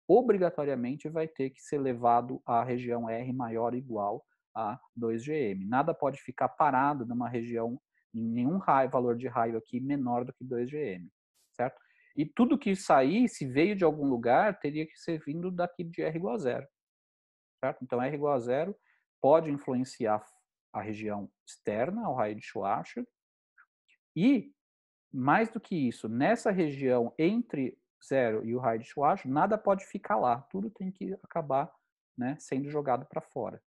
obrigatoriamente vai ter que ser levado à região R maior ou igual a 2gm. Nada pode ficar parado numa região, em nenhum valor de raio aqui menor do que 2gm, certo? E tudo que sair, se veio de algum lugar, teria que ser vindo daqui de R igual a zero, certo? Então, R igual a zero pode influenciar a região externa ao raio de Schwarzschild, e, mais do que isso, nessa região entre zero e o raio de Schwarzschild, nada pode ficar lá, tudo tem que acabar, né, sendo jogado para fora.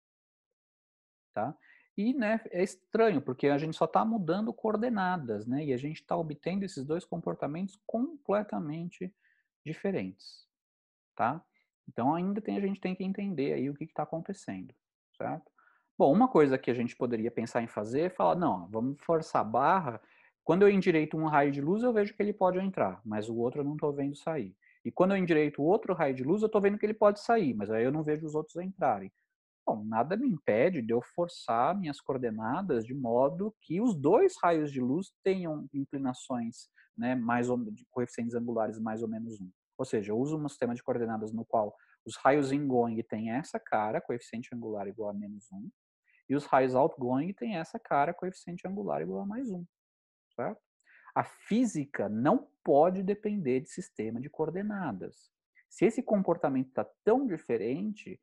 Tá? E, né, é estranho, porque a gente só está mudando coordenadas, né, e a gente está obtendo esses dois comportamentos completamente diferentes, tá? Então ainda a gente tem que entender aí o que está acontecendo, certo? Bom, uma coisa que a gente poderia pensar em fazer é falar, não, vamos forçar a barra, quando eu endireito um raio de luz eu vejo que ele pode entrar, mas o outro eu não estou vendo sair. E quando eu endireito outro raio de luz eu estou vendo que ele pode sair, mas aí eu não vejo os outros entrarem. Bom, nada me impede de eu forçar minhas coordenadas de modo que os dois raios de luz tenham inclinações, né, de coeficientes angulares mais ou menos 1. Ou seja, eu uso um sistema de coordenadas no qual os raios ingoing têm essa cara, coeficiente angular igual a menos 1, e os raios outgoing têm essa cara, coeficiente angular igual a mais 1, certo? A física não pode depender de sistema de coordenadas. Se esse comportamento está tão diferente,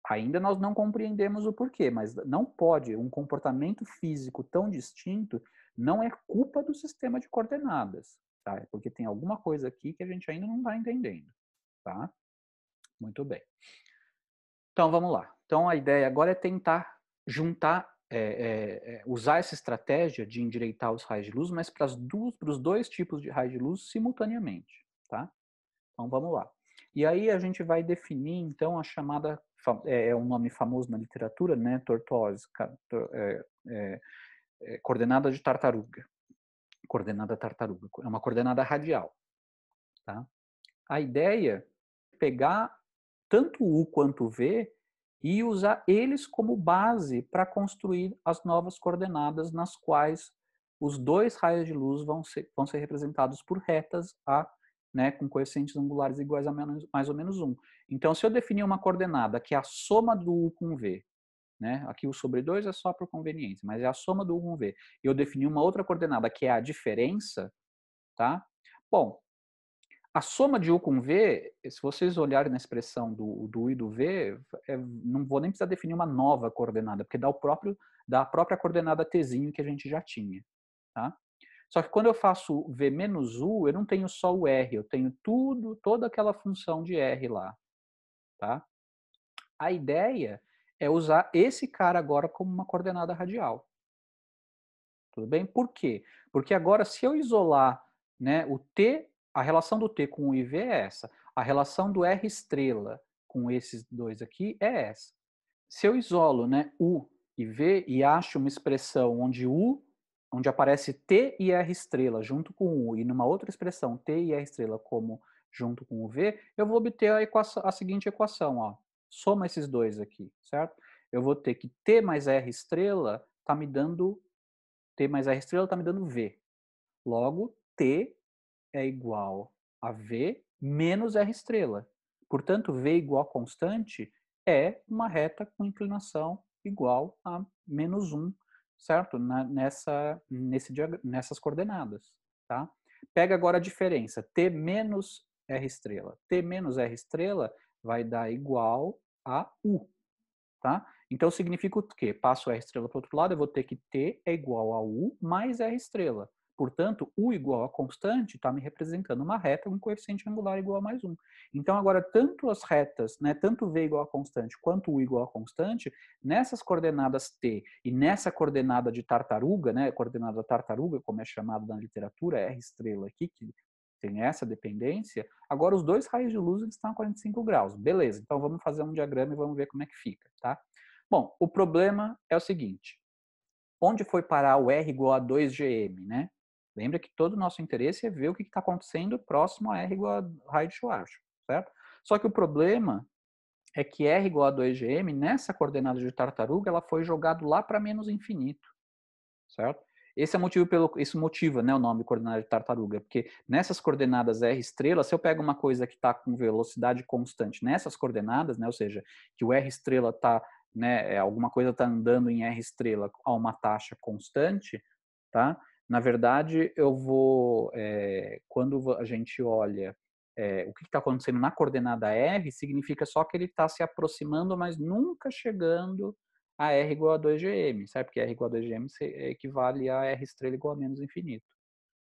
ainda nós não compreendemos o porquê, mas não pode, um comportamento físico tão distinto não é culpa do sistema de coordenadas, tá? É porque tem alguma coisa aqui que a gente ainda não está entendendo, tá? Muito bem. Então vamos lá. Então a ideia agora é tentar juntar, usar essa estratégia de endireitar os raios de luz, mas para os dois tipos de raio de luz simultaneamente, tá? Então vamos lá. E aí a gente vai definir então a chamada, é um nome famoso na literatura, né, tortose, coordenada de tartaruga. Coordenada tartaruga, é uma coordenada radial, tá? A ideia é pegar tanto U quanto V e usar eles como base para construir as novas coordenadas nas quais os dois raios de luz vão ser representados por retas a, né, com coeficientes angulares iguais a mais ou menos 1. Então, se eu definir uma coordenada que é a soma do U com V, né, aqui o sobre 2 é só por conveniência, mas é a soma do U com V, e eu definir uma outra coordenada que é a diferença, tá? Bom, a soma de U com V, se vocês olharem na expressão do U e do V, não vou nem precisar definir uma nova coordenada, porque dá a própria coordenada tzinho que a gente já tinha. Tá? Só que quando eu faço V menos U, eu não tenho só o R, eu tenho toda aquela função de R lá. Tá? A ideia é usar esse cara agora como uma coordenada radial. Tudo bem? Por quê? Porque agora, se eu isolar, né, o T, a relação do T com o IV é essa. A relação do R estrela com esses dois aqui é essa. Se eu isolo, né, U e V e acho uma expressão onde aparece T e R estrela junto com U, e numa outra expressão T e R estrela como junto com o V, eu vou obter a seguinte equação, ó. Soma esses dois aqui, certo? Eu vou ter que T mais R estrela está me dando T mais R estrela está me dando V. Logo, T é igual a V menos R estrela. Portanto, V igual a constante é uma reta com inclinação igual a menos 1, certo? Nessas coordenadas. Tá? Pega agora a diferença. T menos R estrela. T menos R estrela vai dar igual a U. Tá? Então significa o quê? Passo R estrela para o outro lado, eu vou ter que T é igual a U mais R estrela. Portanto, U igual a constante está me representando uma reta com coeficiente angular igual a mais 1. Então, agora, tanto as retas, né, tanto V igual a constante quanto U igual a constante, nessas coordenadas T e nessa coordenada de tartaruga, né, coordenada tartaruga, como é chamado na literatura, R estrela aqui, que tem essa dependência, agora os dois raios de luz eles estão a 45 graus. Beleza, então vamos fazer um diagrama e vamos ver como é que fica, tá? Bom, o problema é o seguinte, onde foi parar o R igual a 2gm, né? Lembra que todo o nosso interesse é ver o que está acontecendo próximo a R igual a raio de Schwarzschild, certo? Só que o problema é que R igual a 2gm, nessa coordenada de tartaruga, ela foi jogado lá para menos infinito, certo? Esse é o motivo isso motiva, né, o nome coordenada de tartaruga, porque nessas coordenadas R estrela, se eu pego uma coisa que está com velocidade constante nessas coordenadas, né, ou seja, que o R estrela está, né, alguma coisa está andando em R estrela a uma taxa constante, tá? Na verdade, eu vou, quando a gente olha o que está acontecendo na coordenada R, significa só que ele está se aproximando, mas nunca chegando a R igual a 2GM, certo? Porque R igual a 2GM equivale a R estrela igual a menos infinito.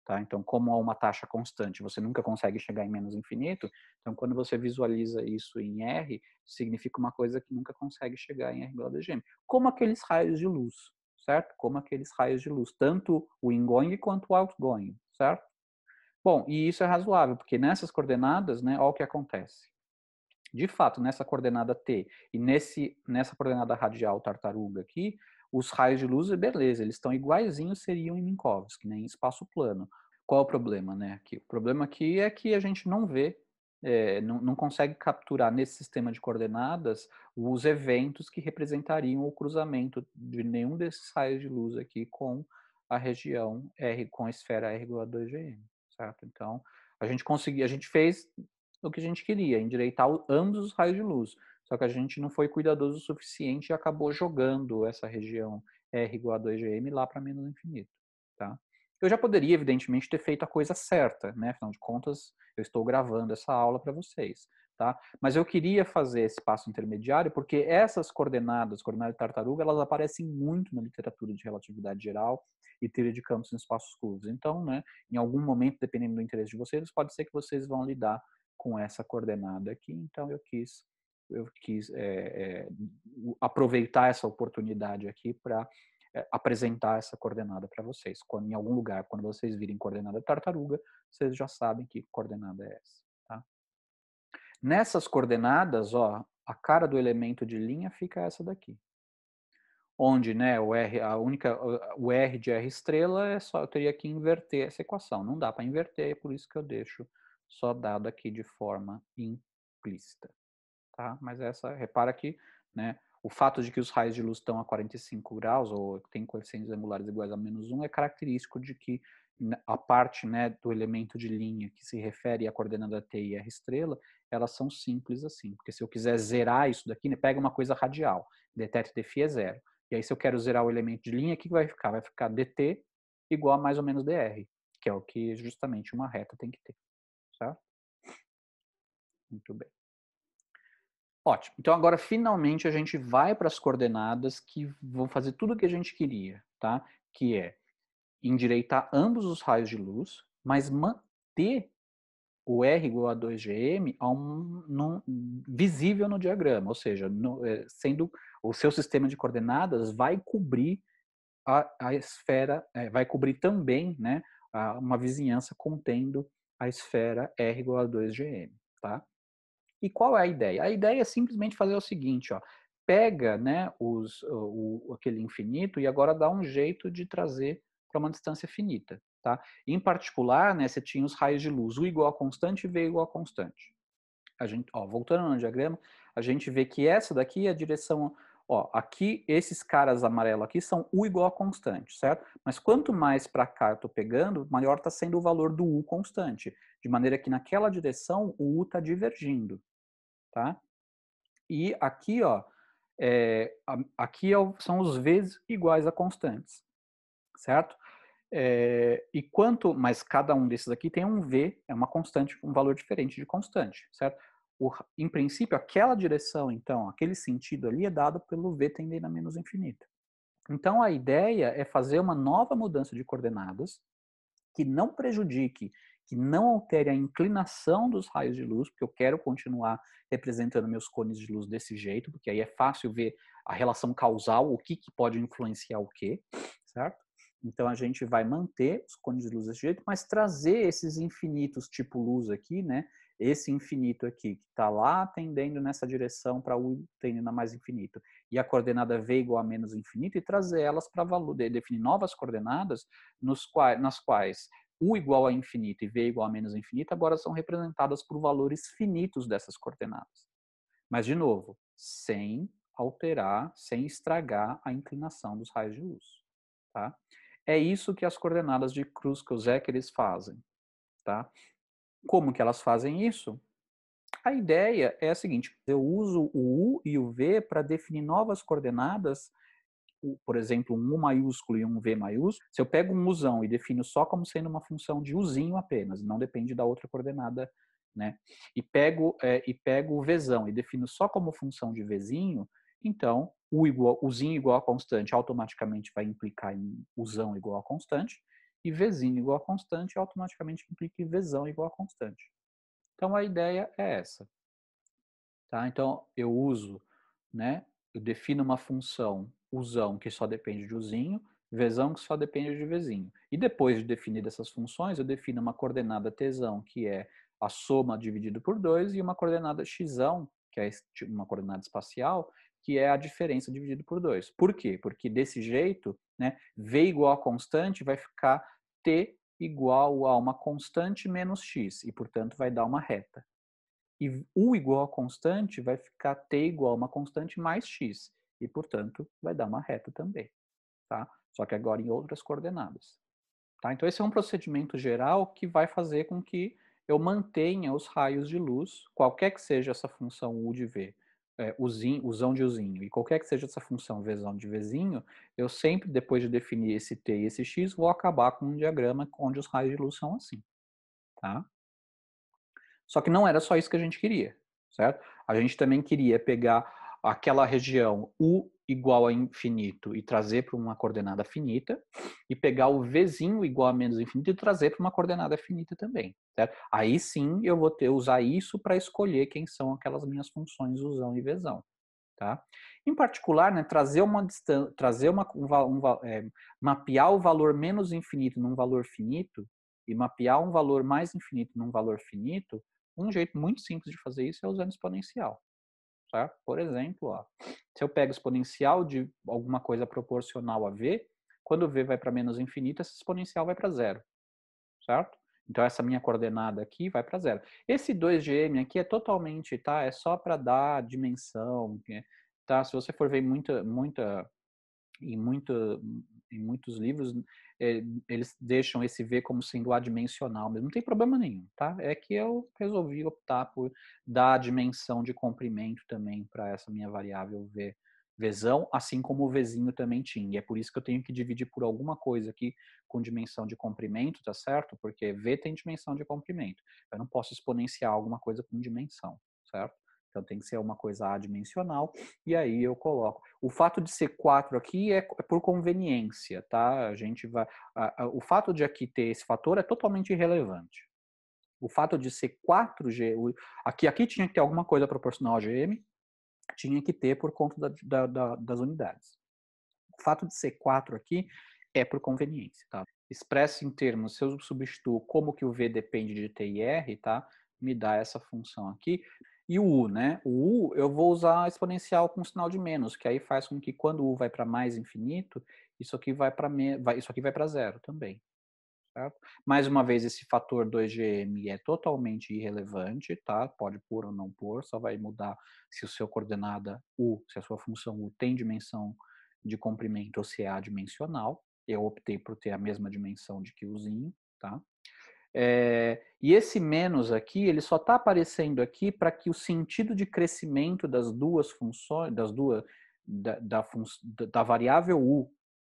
Tá? Então, como há uma taxa constante, você nunca consegue chegar em menos infinito, então quando você visualiza isso em R, significa uma coisa que nunca consegue chegar em R igual a 2GM. Como aqueles raios de luz, certo? Como aqueles raios de luz, tanto o ingoing quanto o outgoing, certo? Bom, e isso é razoável, porque nessas coordenadas, né, olha o que acontece. De fato, nessa coordenada T e nessa coordenada radial tartaruga aqui, os raios de luz, beleza, eles estão iguaizinhos seriam em Minkowski, né, em espaço plano. Qual é o problema, né? Aqui? O problema aqui é que a gente não vê, não consegue capturar nesse sistema de coordenadas os eventos que representariam o cruzamento de nenhum desses raios de luz aqui com a região R, com a esfera R igual a 2GM, certo? Então, a gente fez o que a gente queria, endireitar ambos os raios de luz. Só que a gente não foi cuidadoso o suficiente e acabou jogando essa região R igual a 2GM lá para menos infinito, tá? Eu já poderia, evidentemente, ter feito a coisa certa, né? Afinal de contas, eu estou gravando essa aula para vocês, tá? Mas eu queria fazer esse passo intermediário porque essas coordenadas, coordenadas de tartaruga, elas aparecem muito na literatura de relatividade geral e teoria de campos em espaços curvos. Então, né, em algum momento, dependendo do interesse de vocês, pode ser que vocês vão lidar com essa coordenada aqui. Então, eu quis aproveitar essa oportunidade aqui para apresentar essa coordenada para vocês. Quando, em algum lugar, quando vocês virem coordenada tartaruga, vocês já sabem que coordenada é essa. Tá? Nessas coordenadas, ó, a cara do elemento de linha fica essa daqui. Onde, né, o R, o R de R estrela é só, eu teria que inverter essa equação. Não dá para inverter, é por isso que eu deixo só dado aqui de forma implícita. Tá? Mas repara que, né, o fato de que os raios de luz estão a 45 graus, ou tem coeficientes angulares iguais a -1, é característico de que a parte, né, do elemento de linha que se refere à coordenada T e R estrela, elas são simples assim. Porque se eu quiser zerar isso daqui, né, pega uma coisa radial, dθ e dφ é zero. E aí se eu quero zerar o elemento de linha, o que vai ficar? Vai ficar dt igual a mais ou menos dr, que é o que justamente uma reta tem que ter. Certo? Muito bem. Ótimo. Então agora finalmente a gente vai para as coordenadas que vão fazer tudo o que a gente queria, tá? Que é endireitar ambos os raios de luz, mas manter o R igual a 2GM visível no diagrama, ou seja, sendo o seu sistema de coordenadas vai cobrir a esfera, vai cobrir também, né, uma vizinhança contendo a esfera R igual a 2GM, tá? E qual é a ideia? A ideia é simplesmente fazer o seguinte, ó, pega, né, aquele infinito e agora dá um jeito de trazer para uma distância finita. Tá? Em particular, né, você tinha os raios de luz, U igual a constante e V igual a constante. A gente, ó, voltando no diagrama, a gente vê que essa daqui é a direção, ó, aqui esses caras amarelo aqui são U igual a constante, certo? Mas quanto mais para cá eu estou pegando, maior está sendo o valor do U constante, de maneira que naquela direção o U está divergindo. Tá? E aqui, ó, aqui são os V's iguais a constantes, certo? Mas cada um desses aqui tem um V, é uma constante, um valor diferente de constante, certo? Em princípio, aquela direção, então, aquele sentido ali é dado pelo V tendendo a menos infinito. Então, a ideia é fazer uma nova mudança de coordenadas que não prejudique, que não altere a inclinação dos raios de luz, porque eu quero continuar representando meus cones de luz desse jeito, porque aí é fácil ver a relação causal, o que pode influenciar o quê, certo? Então a gente vai manter os cones de luz desse jeito, mas trazer esses infinitos tipo luz aqui, né? Esse infinito aqui que está lá tendendo nessa direção para U tendendo a mais infinito. E a coordenada V igual a menos infinito e trazer elas para valor, definir novas coordenadas nas quais U igual a infinito e V igual a menos infinito agora são representadas por valores finitos dessas coordenadas. Mas, de novo, sem alterar, sem estragar a inclinação dos raios de luz. Tá? É isso que as coordenadas de Kruskal-Zecker fazem. Tá? Como que elas fazem isso? A ideia é a seguinte, eu uso o U e o V para definir novas coordenadas, por exemplo, um U maiúsculo e um V maiúsculo. Se eu pego um Uzão e defino só como sendo uma função de Uzinho apenas, não depende da outra coordenada, né? E pego o Vzão e defino só como função de Vzinho, Então, uzinho igual a constante automaticamente vai implicar em uzão igual a constante, e vzinho igual a constante automaticamente implica em vzão igual a constante. Então, a ideia é essa. Tá? Então, eu uso, né? Eu defino uma função uzão que só depende de uzinho, vzão que só depende de vzinho. E depois de definir essas funções, eu defino uma coordenada tzão, que é a soma dividido por 2, e uma coordenada xzão, que é uma coordenada espacial, que é a diferença dividido por 2. Por quê? Porque desse jeito, né, v igual a constante vai ficar t igual a uma constante menos x, e portanto vai dar uma reta. E u igual a constante vai ficar t igual a uma constante mais x. E, portanto, vai dar uma reta também. Tá? Só que agora em outras coordenadas. Tá? Então, esse é um procedimento geral que vai fazer com que eu mantenha os raios de luz, qualquer que seja essa função u de v, uzão de uzinho, e qualquer que seja essa função vzão de vzinho, eu sempre, depois de definir esse t e esse x, vou acabar com um diagrama onde os raios de luz são assim. Tá? Só que não era só isso que a gente queria, certo? A gente também queria pegar aquela região U igual a infinito e trazer para uma coordenada finita, e pegar o Vzinho igual a menos infinito e trazer para uma coordenada finita também, certo? Aí sim eu vou usar isso para escolher quem são aquelas minhas funções Uzão e Vzão, tá? Em particular, né, trazer uma distância, mapear o valor menos infinito num valor finito e mapear um valor mais infinito num valor finito, um jeito muito simples de fazer isso é usando exponencial. Certo? Por exemplo, ó, se eu pego exponencial de alguma coisa proporcional a v, quando v vai para menos infinito, essa exponencial vai para zero. Certo? Então, essa minha coordenada aqui vai para zero. Esse 2gm aqui é totalmente, tá? É só para dar dimensão, tá? Se você for ver em, em muitos livros, eles deixam esse V como sendo adimensional, mas não tem problema nenhum, tá? É que eu resolvi optar por dar a dimensão de comprimento também para essa minha variável V, Vzão, assim como o Vzinho também tinha. E é por isso que eu tenho que dividir por alguma coisa aqui com dimensão de comprimento, tá certo? Porque V tem dimensão de comprimento. Eu não posso exponenciar alguma coisa com dimensão, certo? Então tem que ser uma coisa adimensional, e aí eu coloco. O fato de ser 4 aqui é por conveniência, tá? A gente vai. O fato de aqui ter esse fator é totalmente irrelevante. O fato de ser 4G, aqui tinha que ter alguma coisa proporcional a GM, tinha que ter por conta das unidades. O fato de ser 4 aqui é por conveniência, tá? Expresso em termos, se eu substituo como que o V depende de T e R, tá? Me dá essa função aqui. E o U, né? O U eu vou usar exponencial com sinal de menos, que aí faz com que quando o U vai para mais infinito, isso aqui vai para isso aqui vai para zero também. Certo? Mais uma vez, esse fator 2gm é totalmente irrelevante, tá? Pode pôr ou não pôr, só vai mudar se o seu coordenada U, se a sua função U tem dimensão de comprimento ou se é adimensional. Eu optei por ter a mesma dimensão de que o Uzinho, tá? E esse menos aqui, ele só está aparecendo aqui para que o sentido de crescimento das duas funções, da variável U,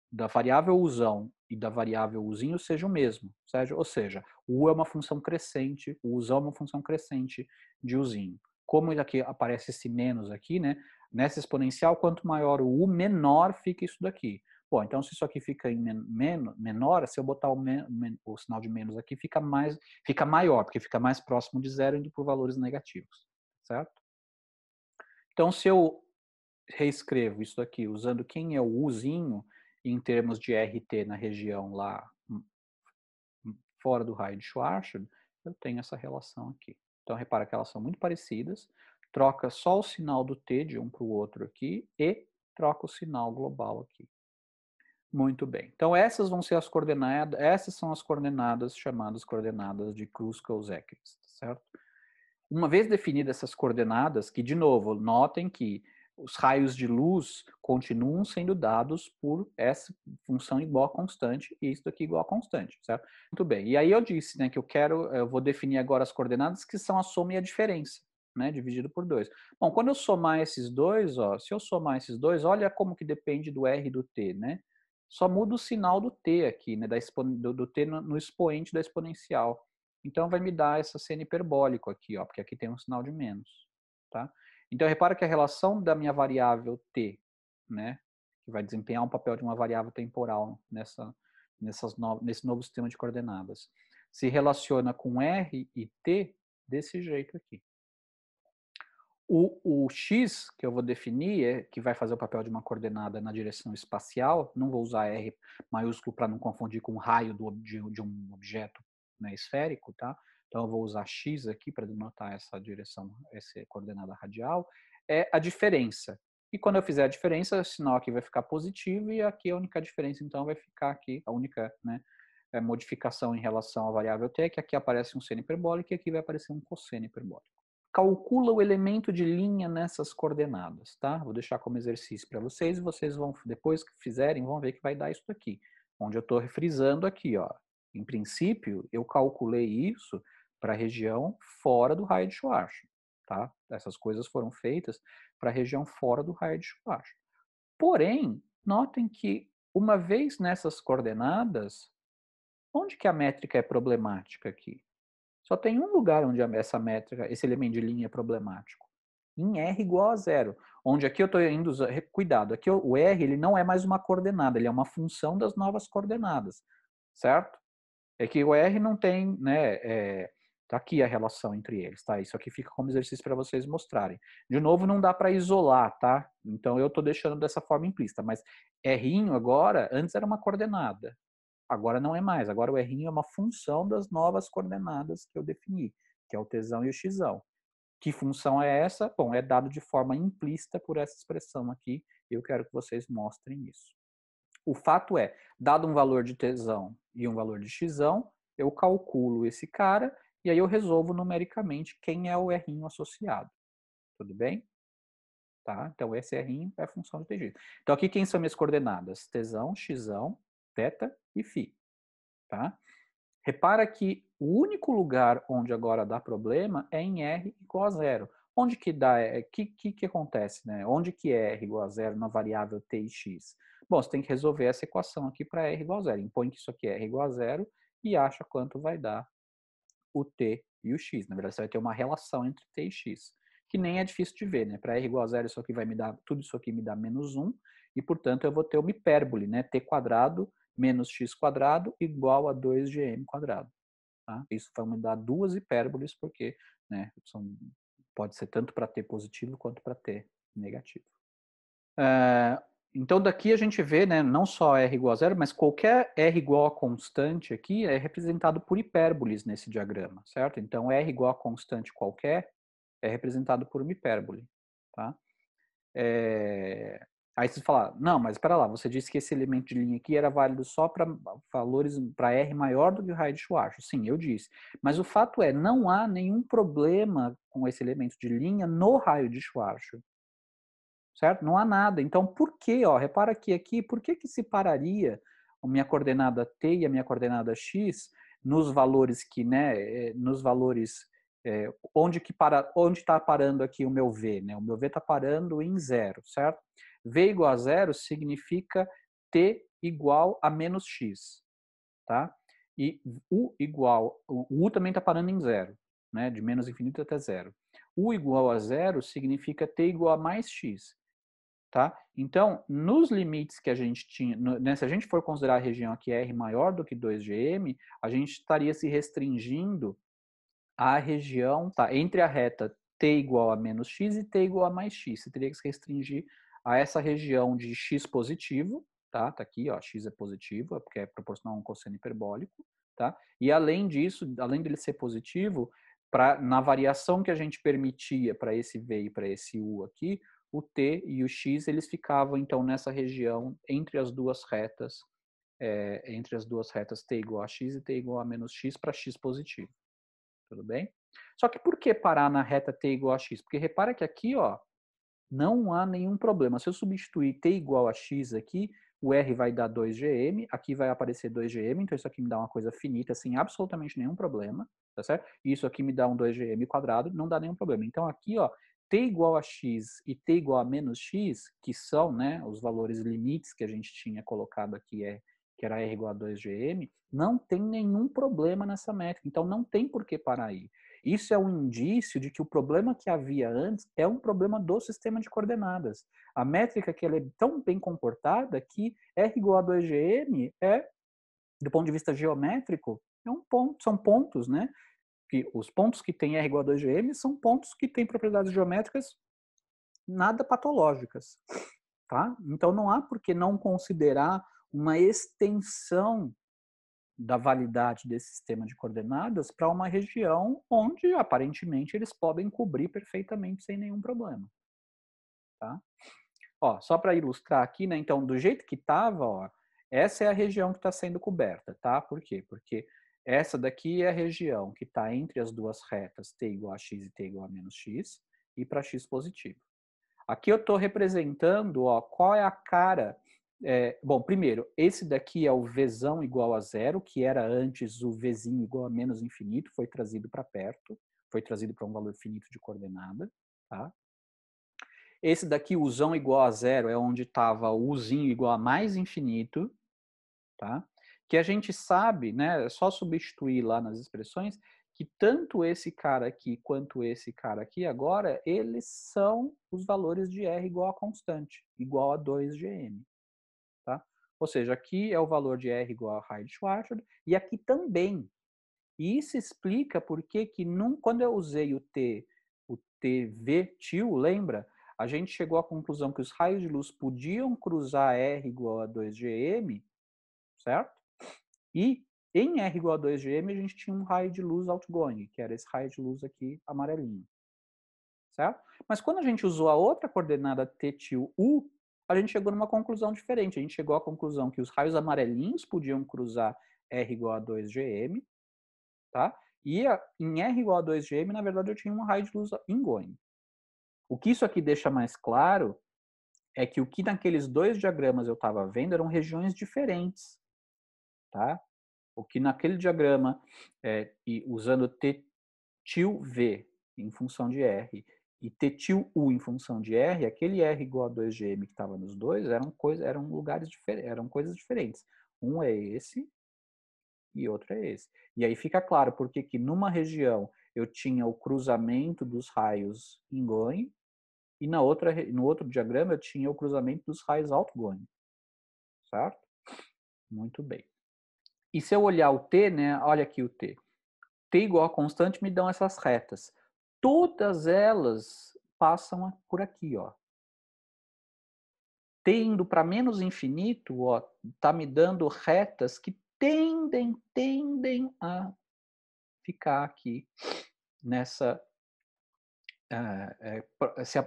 da variável Uzão e da variável Uzinho seja o mesmo. Ou seja, o U é uma função crescente, o Uzão é uma função crescente de Uzinho. Como aqui aparece esse menos aqui, né? Nessa exponencial, quanto maior o U, menor fica isso daqui. Bom, então se isso aqui fica em menor, se eu botar o sinal de menos aqui, fica maior, porque fica mais próximo de zero, indo por valores negativos, certo? Então, se eu reescrevo isso aqui usando quem é o Uzinho em termos de RT na região lá fora do raio de Schwarzschild, eu tenho essa relação aqui. Então, repara que elas são muito parecidas. Troca só o sinal do T de um para o outro aqui e troca o sinal global aqui. Muito bem. Então, essas vão ser as coordenadas, essas são as coordenadas chamadas coordenadas de Kruskal-Zecchetz, certo? Uma vez definidas essas coordenadas, que, de novo, notem que os raios de luz continuam sendo dados por essa função igual a constante e isso aqui igual a constante, certo? Muito bem. E aí eu disse, né, que eu vou definir agora as coordenadas que são a soma e a diferença, né, dividido por 2. Bom, quando eu somar esses dois, ó, se eu somar esses dois, olha como que depende do R e do T, né? Só muda o sinal do T aqui, né, do T no expoente da exponencial. Então vai me dar essa seno hiperbólico aqui, ó, porque aqui tem um sinal de menos, tá? Então, repara que a relação da minha variável t, né, que vai desempenhar um papel de uma variável temporal nesse novo sistema de coordenadas, se relaciona com r e t desse jeito aqui. O x que eu vou definir, que vai fazer o papel de uma coordenada na direção espacial, não vou usar R maiúsculo para não confundir com o raio de um objeto, né, esférico, tá? Então eu vou usar x aqui para denotar essa direção, essa coordenada radial, é a diferença. E quando eu fizer a diferença, o sinal aqui vai ficar positivo e aqui a única diferença então vai ficar aqui, a única, né, modificação em relação à variável t, é que aqui aparece um seno hiperbólico e aqui vai aparecer um cosseno hiperbólico. Calcula o elemento de linha nessas coordenadas, tá? Vou deixar como exercício para vocês e vocês vão, depois que fizerem, vão ver que vai dar isso aqui. Onde eu estou frisando aqui, ó. Em princípio, eu calculei isso para a região fora do raio de Schwarzschild, tá? Essas coisas foram feitas para a região fora do raio de Schwarzschild. Porém, notem que uma vez nessas coordenadas, onde que a métrica é problemática aqui? Só tem um lugar onde essa métrica, esse elemento de linha é problemático. Em R igual a zero. Onde aqui eu estou indo... Cuidado, aqui o R ele não é mais uma coordenada, ele é uma função das novas coordenadas. Certo? É que o R não tem... né, tá aqui a relação entre eles. Tá? Isso aqui fica como exercício para vocês mostrarem. De novo, não dá para isolar, tá? Então eu estou deixando dessa forma implícita. Mas R agora, antes era uma coordenada. Agora não é mais. Agora o R é uma função das novas coordenadas que eu defini, que é o tzão e o xzão. Que função é essa? Bom, é dado de forma implícita por essa expressão aqui. Eu quero que vocês mostrem isso. O fato é, dado um valor de tzão e um valor de xzão, eu calculo esse cara e aí eu resolvo numericamente quem é o R associado. Tudo bem? Tá? Então esse R é a função de tg. Então aqui quem são minhas coordenadas? Tzão, xzão, θ e φ. Tá? Repara que o único lugar onde agora dá problema é em R igual a zero. Onde que dá, que acontece, né? Onde que é R igual a zero na variável t e x? Bom, você tem que resolver essa equação aqui para R igual a zero. Impõe que isso aqui é R igual a zero e acha quanto vai dar o t e o x. Na verdade, você vai ter uma relação entre t e x, que nem é difícil de ver, né? Para R igual a zero, isso aqui vai me dar, tudo isso aqui me dá menos 1, e, portanto, eu vou ter uma hipérbole, né? T quadrado menos x quadrado igual a 2gm quadrado. Tá? Isso vai me dar duas hipérboles, porque, né, pode ser tanto para t positivo quanto para t negativo. Então, daqui a gente vê, né, não só R igual a zero, mas qualquer R igual a constante aqui é representado por hipérboles nesse diagrama, certo? Então, R igual a constante qualquer é representado por uma hipérbole, tá? Aí você fala, não, mas espera lá, você disse que esse elemento de linha aqui era válido só para valores, para R maior do que o raio de Schwarzschild. Sim, eu disse. Mas o fato é, não há nenhum problema com esse elemento de linha no raio de Schwarzschild. Certo? Não há nada. Então, por que, ó, repara aqui, por que se pararia a minha coordenada t e a minha coordenada x nos valores que, né, nos valores onde está parando aqui o meu v, né? O meu v está parando em zero, certo? V igual a zero significa t igual a menos x, tá? E o u também está parando em zero, né? De menos infinito até zero. U igual a zero significa t igual a mais x. Tá? Então, nos limites que a gente tinha, né, se a gente for considerar a região aqui R maior do que 2gm, a gente estaria se restringindo à região, tá, entre a reta t igual a menos x e t igual a mais x. Você teria que se restringir a essa região de x positivo, tá? Tá aqui, ó, x é positivo, é porque é proporcional a um cosseno hiperbólico, tá? E além disso, além dele ser positivo, na variação que a gente permitia para esse v e para esse u aqui, o t e o x eles ficavam então nessa região entre as duas retas, t igual a x e t igual a menos x para x positivo. Tudo bem? Só que por que parar na reta t igual a x? Porque repara que aqui, ó, não há nenhum problema. Se eu substituir t igual a x aqui, o r vai dar 2gm, aqui vai aparecer 2gm, então isso aqui me dá uma coisa finita, sem absolutamente nenhum problema, tá certo? E isso aqui me dá um 2gm quadrado, não dá nenhum problema. Então aqui, ó, t igual a x e t igual a menos x, que são, né, os valores limites que a gente tinha colocado aqui, que era r igual a 2gm, não tem nenhum problema nessa métrica. Então não tem por que parar aí. Isso é um indício de que o problema que havia antes é um problema do sistema de coordenadas. A métrica que ela é tão bem comportada que R igual a 2GM do ponto de vista geométrico, são pontos, né? Que os pontos que têm R igual a 2GM são pontos que têm propriedades geométricas nada patológicas, tá? Então não há por que não considerar uma extensão da validade desse sistema de coordenadas para uma região onde aparentemente eles podem cobrir perfeitamente sem nenhum problema, tá? Ó, só para ilustrar aqui, né? Então, do jeito que estava, ó, essa é a região que está sendo coberta, tá? Por quê? Porque essa daqui é a região que está entre as duas retas t igual a x e t igual a menos x, e para x positivo. Aqui eu estou representando, ó, qual é a cara. Bom, primeiro, esse daqui é o vzão igual a zero, que era antes o vzinho igual a menos infinito, foi trazido para perto, foi trazido para um valor finito de coordenada, tá? Esse daqui, o zão igual a zero, é onde estava o uzinho igual a mais infinito, tá? Que a gente sabe, né, é só substituir lá nas expressões, que tanto esse cara aqui quanto esse cara aqui agora, eles são os valores de R igual a constante, igual a 2GM, tá? Ou seja, aqui é o valor de R igual a raiz de Schwarzschild, e aqui também. E isso explica por que quando eu usei o TV til, lembra? A gente chegou à conclusão que os raios de luz podiam cruzar R igual a 2GM, certo? E em R igual a 2GM a gente tinha um raio de luz outgoing, que era esse raio de luz aqui amarelinho, certo? Mas quando a gente usou a outra coordenada T til U, a gente chegou numa conclusão diferente. A gente chegou à conclusão que os raios amarelinhos podiam cruzar R igual a 2GM, tá? E em R igual a 2GM, na verdade, eu tinha um raio de luz ingoing. O que isso aqui deixa mais claro é que o que naqueles dois diagramas eu estava vendo eram regiões diferentes, tá? O que naquele diagrama, e usando T til V em função de R e T til U em função de R, aquele R igual a 2GM que estava nos dois eram lugares diferentes, eram coisas diferentes. Um é esse e outro é esse. E aí fica claro porque que numa região eu tinha o cruzamento dos raios ingoing e no outro diagrama eu tinha o cruzamento dos raios outgoing, certo? Muito bem. E se eu olhar o T, né? Olha aqui o T. T igual a constante me dão essas retas. Todas elas passam por aqui, ó. T indo para menos infinito, ó, tá me dando retas que tendem a ficar aqui nessa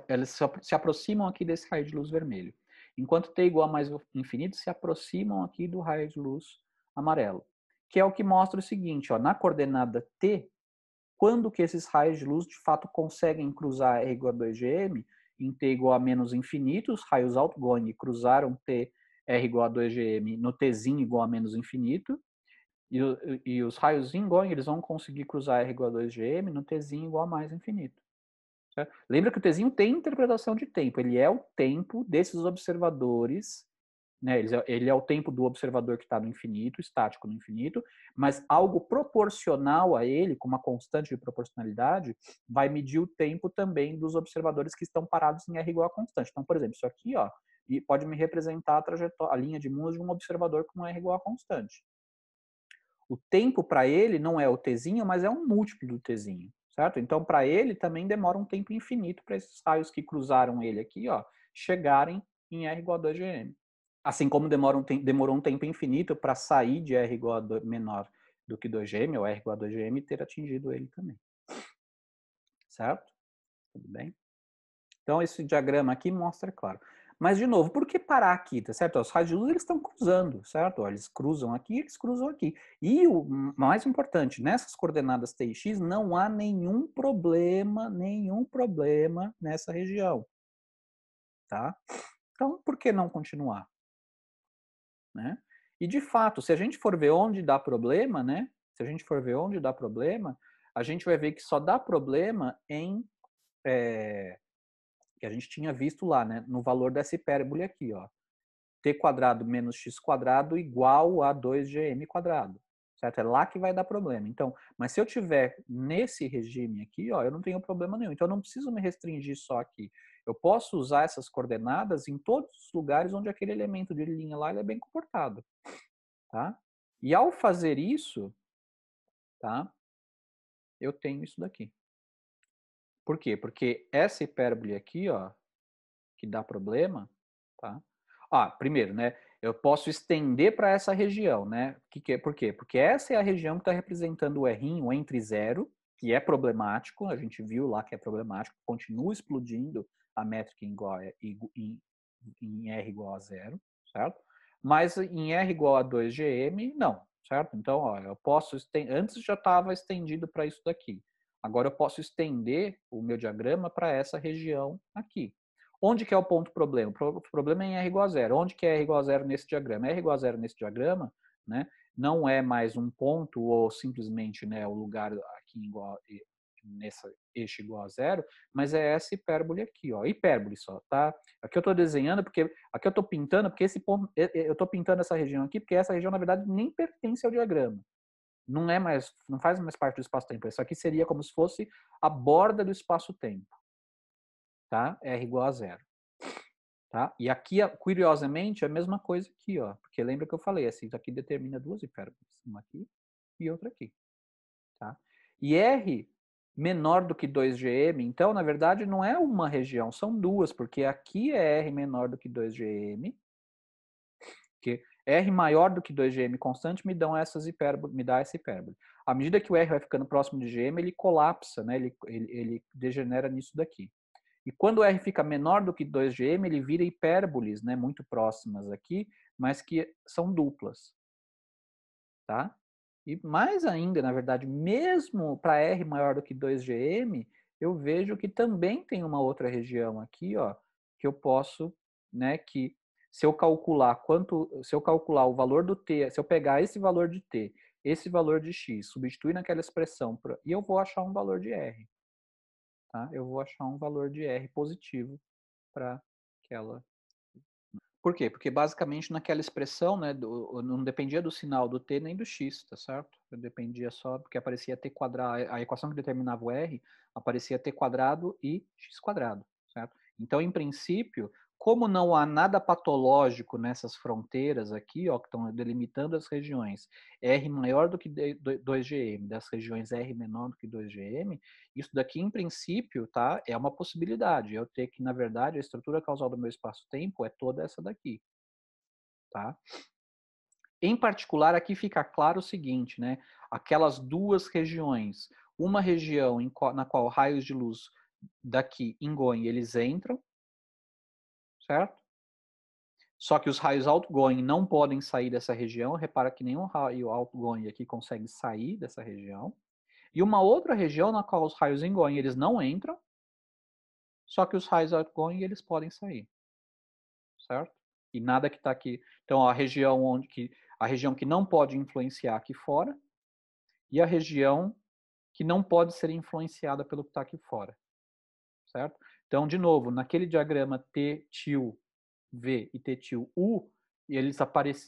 elas se aproximam aqui desse raio de luz vermelho. Enquanto t igual a mais infinito, se aproximam aqui do raio de luz amarelo. Que é o que mostra o seguinte, ó, na coordenada t, quando que esses raios de luz de fato conseguem cruzar R igual a 2GM, em t igual a menos infinito, os raios outgoing cruzaram t R igual a 2GM no tzinho igual a menos infinito, e os raios ingoing eles vão conseguir cruzar R igual a 2GM no tzinho igual a mais infinito. Certo? Lembra que o Tzinho tem interpretação de tempo, ele é o tempo desses observadores, né? Ele é o tempo do observador que está no infinito, estático no infinito, mas algo proporcional a ele, com uma constante de proporcionalidade, vai medir o tempo também dos observadores que estão parados em R igual a constante. Então, por exemplo, isso aqui, ó, pode me representar a linha de Moore de um observador com R igual a constante. O tempo para ele não é o tzinho, mas é um múltiplo do tzinho, certo? Então, para ele também demora um tempo infinito para esses raios que cruzaram ele aqui, ó, chegarem em R igual a 2GM. Assim como demorou um tempo infinito para sair de R igual a menor do que 2GM, ou R igual a 2GM, e ter atingido ele também. Certo? Tudo bem? Então, esse diagrama aqui mostra, claro. Mas, de novo, por que parar aqui, tá certo? Os raios de luz eles estão cruzando, certo? Eles cruzam aqui, eles cruzam aqui. E o mais importante, nessas coordenadas t e x não há nenhum problema nessa região, tá? Então, por que não continuar? Né? E, de fato, se a gente for ver onde dá problema, né? Se a gente for ver onde dá problema, a gente vai ver que só dá problema em... que a gente tinha visto lá, né? No valor dessa hipérbole aqui, ó. T² menos x² igual a 2GM², certo? É lá que vai dar problema. Então, mas se eu tiver nesse regime aqui, ó, eu não tenho problema nenhum. Então, eu não preciso me restringir só aqui. Eu posso usar essas coordenadas em todos os lugares onde aquele elemento de linha lá ele é bem comportado, tá? E ao fazer isso, tá? Eu tenho isso daqui. Por quê? Porque essa hipérbole aqui, ó, que dá problema, tá? Ah, primeiro, né? Eu posso estender para essa região, né? Por quê? Porque essa é a região que está representando o R entre zero, que é problemático, a gente viu lá que é problemático, continua explodindo a métrica em R igual a zero, certo? Mas em R igual a 2GM, não, certo? Então, ó, eu posso antes já estava estendido para isso daqui. Agora eu posso estender o meu diagrama para essa região aqui. Onde que é o ponto problema? O problema é em R igual a zero. Onde que é R igual a zero nesse diagrama? R igual a zero nesse diagrama, né, não é mais um ponto ou simplesmente, né, o lugar aqui igual nessa eixo igual a zero, mas é essa hipérbole aqui, ó, hipérbole só, tá? Aqui eu estou desenhando porque aqui eu estou pintando porque esse ponto, eu estou pintando essa região aqui porque essa região na verdade nem pertence ao diagrama. Não é mais, não faz mais parte do espaço-tempo. Isso aqui seria como se fosse a borda do espaço-tempo, tá? R igual a zero. Tá? E aqui, curiosamente, é a mesma coisa aqui, ó, porque lembra que eu falei, assim, isso aqui determina duas hipérboles, uma aqui e outra aqui. Tá? E R menor do que 2GM, então, na verdade, não é uma região, são duas, porque aqui é R menor do que 2GM, que R maior do que 2GM constante me dá essa hipérbole. À medida que o R vai ficando próximo de GM, ele colapsa, né? Ele degenera nisso daqui. E quando o R fica menor do que 2GM, ele vira hipérboles, né, muito próximas aqui, mas que são duplas. Tá? E mais ainda, na verdade, mesmo para R maior do que 2GM, eu vejo que também tem uma outra região aqui, ó, que eu posso, né, que se eu calcular o valor do t, se eu pegar esse valor de t, esse valor de x, substituir naquela expressão, e eu vou achar um valor de R. Tá? Eu vou achar um valor de R positivo para aquela. Por quê? Porque basicamente naquela expressão, né, não dependia do sinal do t nem do x, tá certo? Dependia só porque aparecia t quadrado, a equação que determinava o R aparecia t quadrado e x quadrado, certo? Então, em princípio, como não há nada patológico nessas fronteiras aqui, ó, que estão delimitando as regiões R maior do que 2GM, das regiões R menor do que 2GM, isso daqui, em princípio, tá, é uma possibilidade. Eu ter que, na verdade, a estrutura causal do meu espaço-tempo é toda essa daqui. Tá? Em particular, aqui fica claro o seguinte, né? Aquelas duas regiões, uma região na qual raios de luz daqui ingoing, eles entram, certo? Só que os raios outgoing não podem sair dessa região. Repara que nenhum raio outgoing aqui consegue sair dessa região. E uma outra região na qual os raios ingoing, eles não entram, só que os raios outgoing, eles podem sair, certo? E nada que está aqui. Então, a região que não pode influenciar aqui fora e a região que não pode ser influenciada pelo que está aqui fora, certo? Então, de novo, naquele diagrama T til V e T til U, eles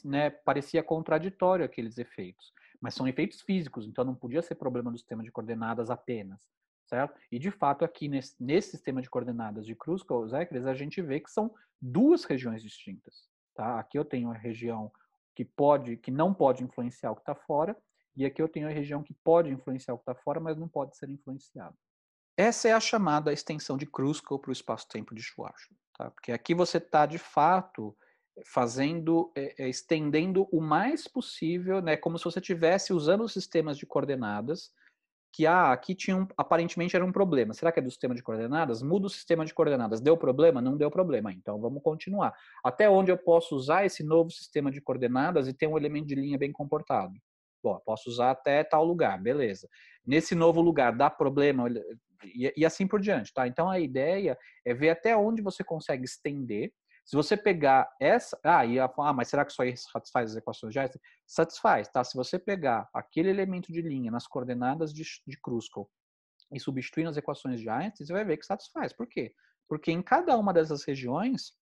né, parecia contraditório aqueles efeitos, mas são efeitos físicos, então não podia ser problema do sistema de coordenadas apenas, certo? E de fato aqui nesse sistema de coordenadas de Kruskal-Zekkers a gente vê que são duas regiões distintas, tá? Aqui eu tenho a região que não pode influenciar o que está fora, e aqui eu tenho a região que pode influenciar o que está fora, mas não pode ser influenciado. Essa é a chamada extensão de Kruskal para o espaço-tempo de Schwarzschild, tá? Porque aqui você está, de fato, estendendo o mais possível, né, como se você estivesse usando os sistemas de coordenadas, que aqui aparentemente era um problema. Será que é do sistema de coordenadas? Muda o sistema de coordenadas. Deu problema? Não deu problema. Então vamos continuar. Até onde eu posso usar esse novo sistema de coordenadas e ter um elemento de linha bem comportado? Bom, posso usar até tal lugar, beleza. Nesse novo lugar dá problema e assim por diante, tá? Então a ideia é ver até onde você consegue estender. Se você pegar essa, mas será que isso aí satisfaz as equações de Einstein? Satisfaz, tá? Se você pegar aquele elemento de linha nas coordenadas de Kruskal e substituir nas equações de Einstein, você vai ver que satisfaz. Por quê? Porque em cada uma dessas regiões,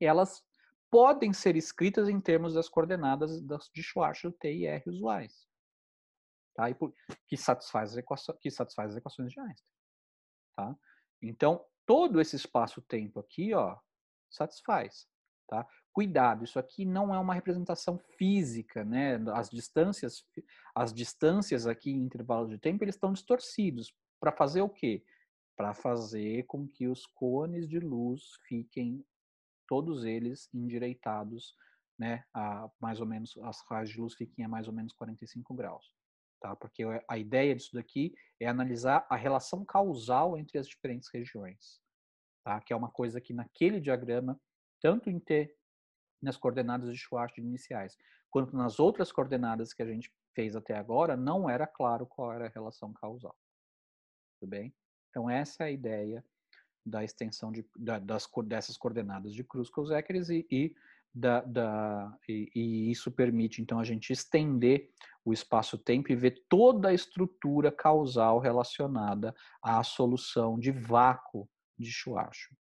elas podem ser escritas em termos das coordenadas de Schwarzschild T e R usuais. tá? Que satisfaz as equações de Einstein, tá? Então, todo esse espaço-tempo aqui, ó, satisfaz, tá? Cuidado, isso aqui não é uma representação física, né? As distâncias aqui em intervalos de tempo, eles estão distorcidos. Para fazer o quê? Para fazer com que os cones de luz fiquem, todos eles, endireitados, né? A mais ou menos, as raios de luz fiquem a mais ou menos 45 graus. Tá? Porque a ideia disso daqui é analisar a relação causal entre as diferentes regiões, tá? Que é uma coisa que naquele diagrama, tanto em T, nas coordenadas de Schwarzschild iniciais, quanto nas outras coordenadas que a gente fez até agora, não era claro qual era a relação causal. Tudo bem? Então essa é a ideia da extensão dessas coordenadas de Kruskal-Zekeres e isso permite, então, a gente estender o espaço-tempo e ver toda a estrutura causal relacionada à solução de vácuo de Schwarzschild.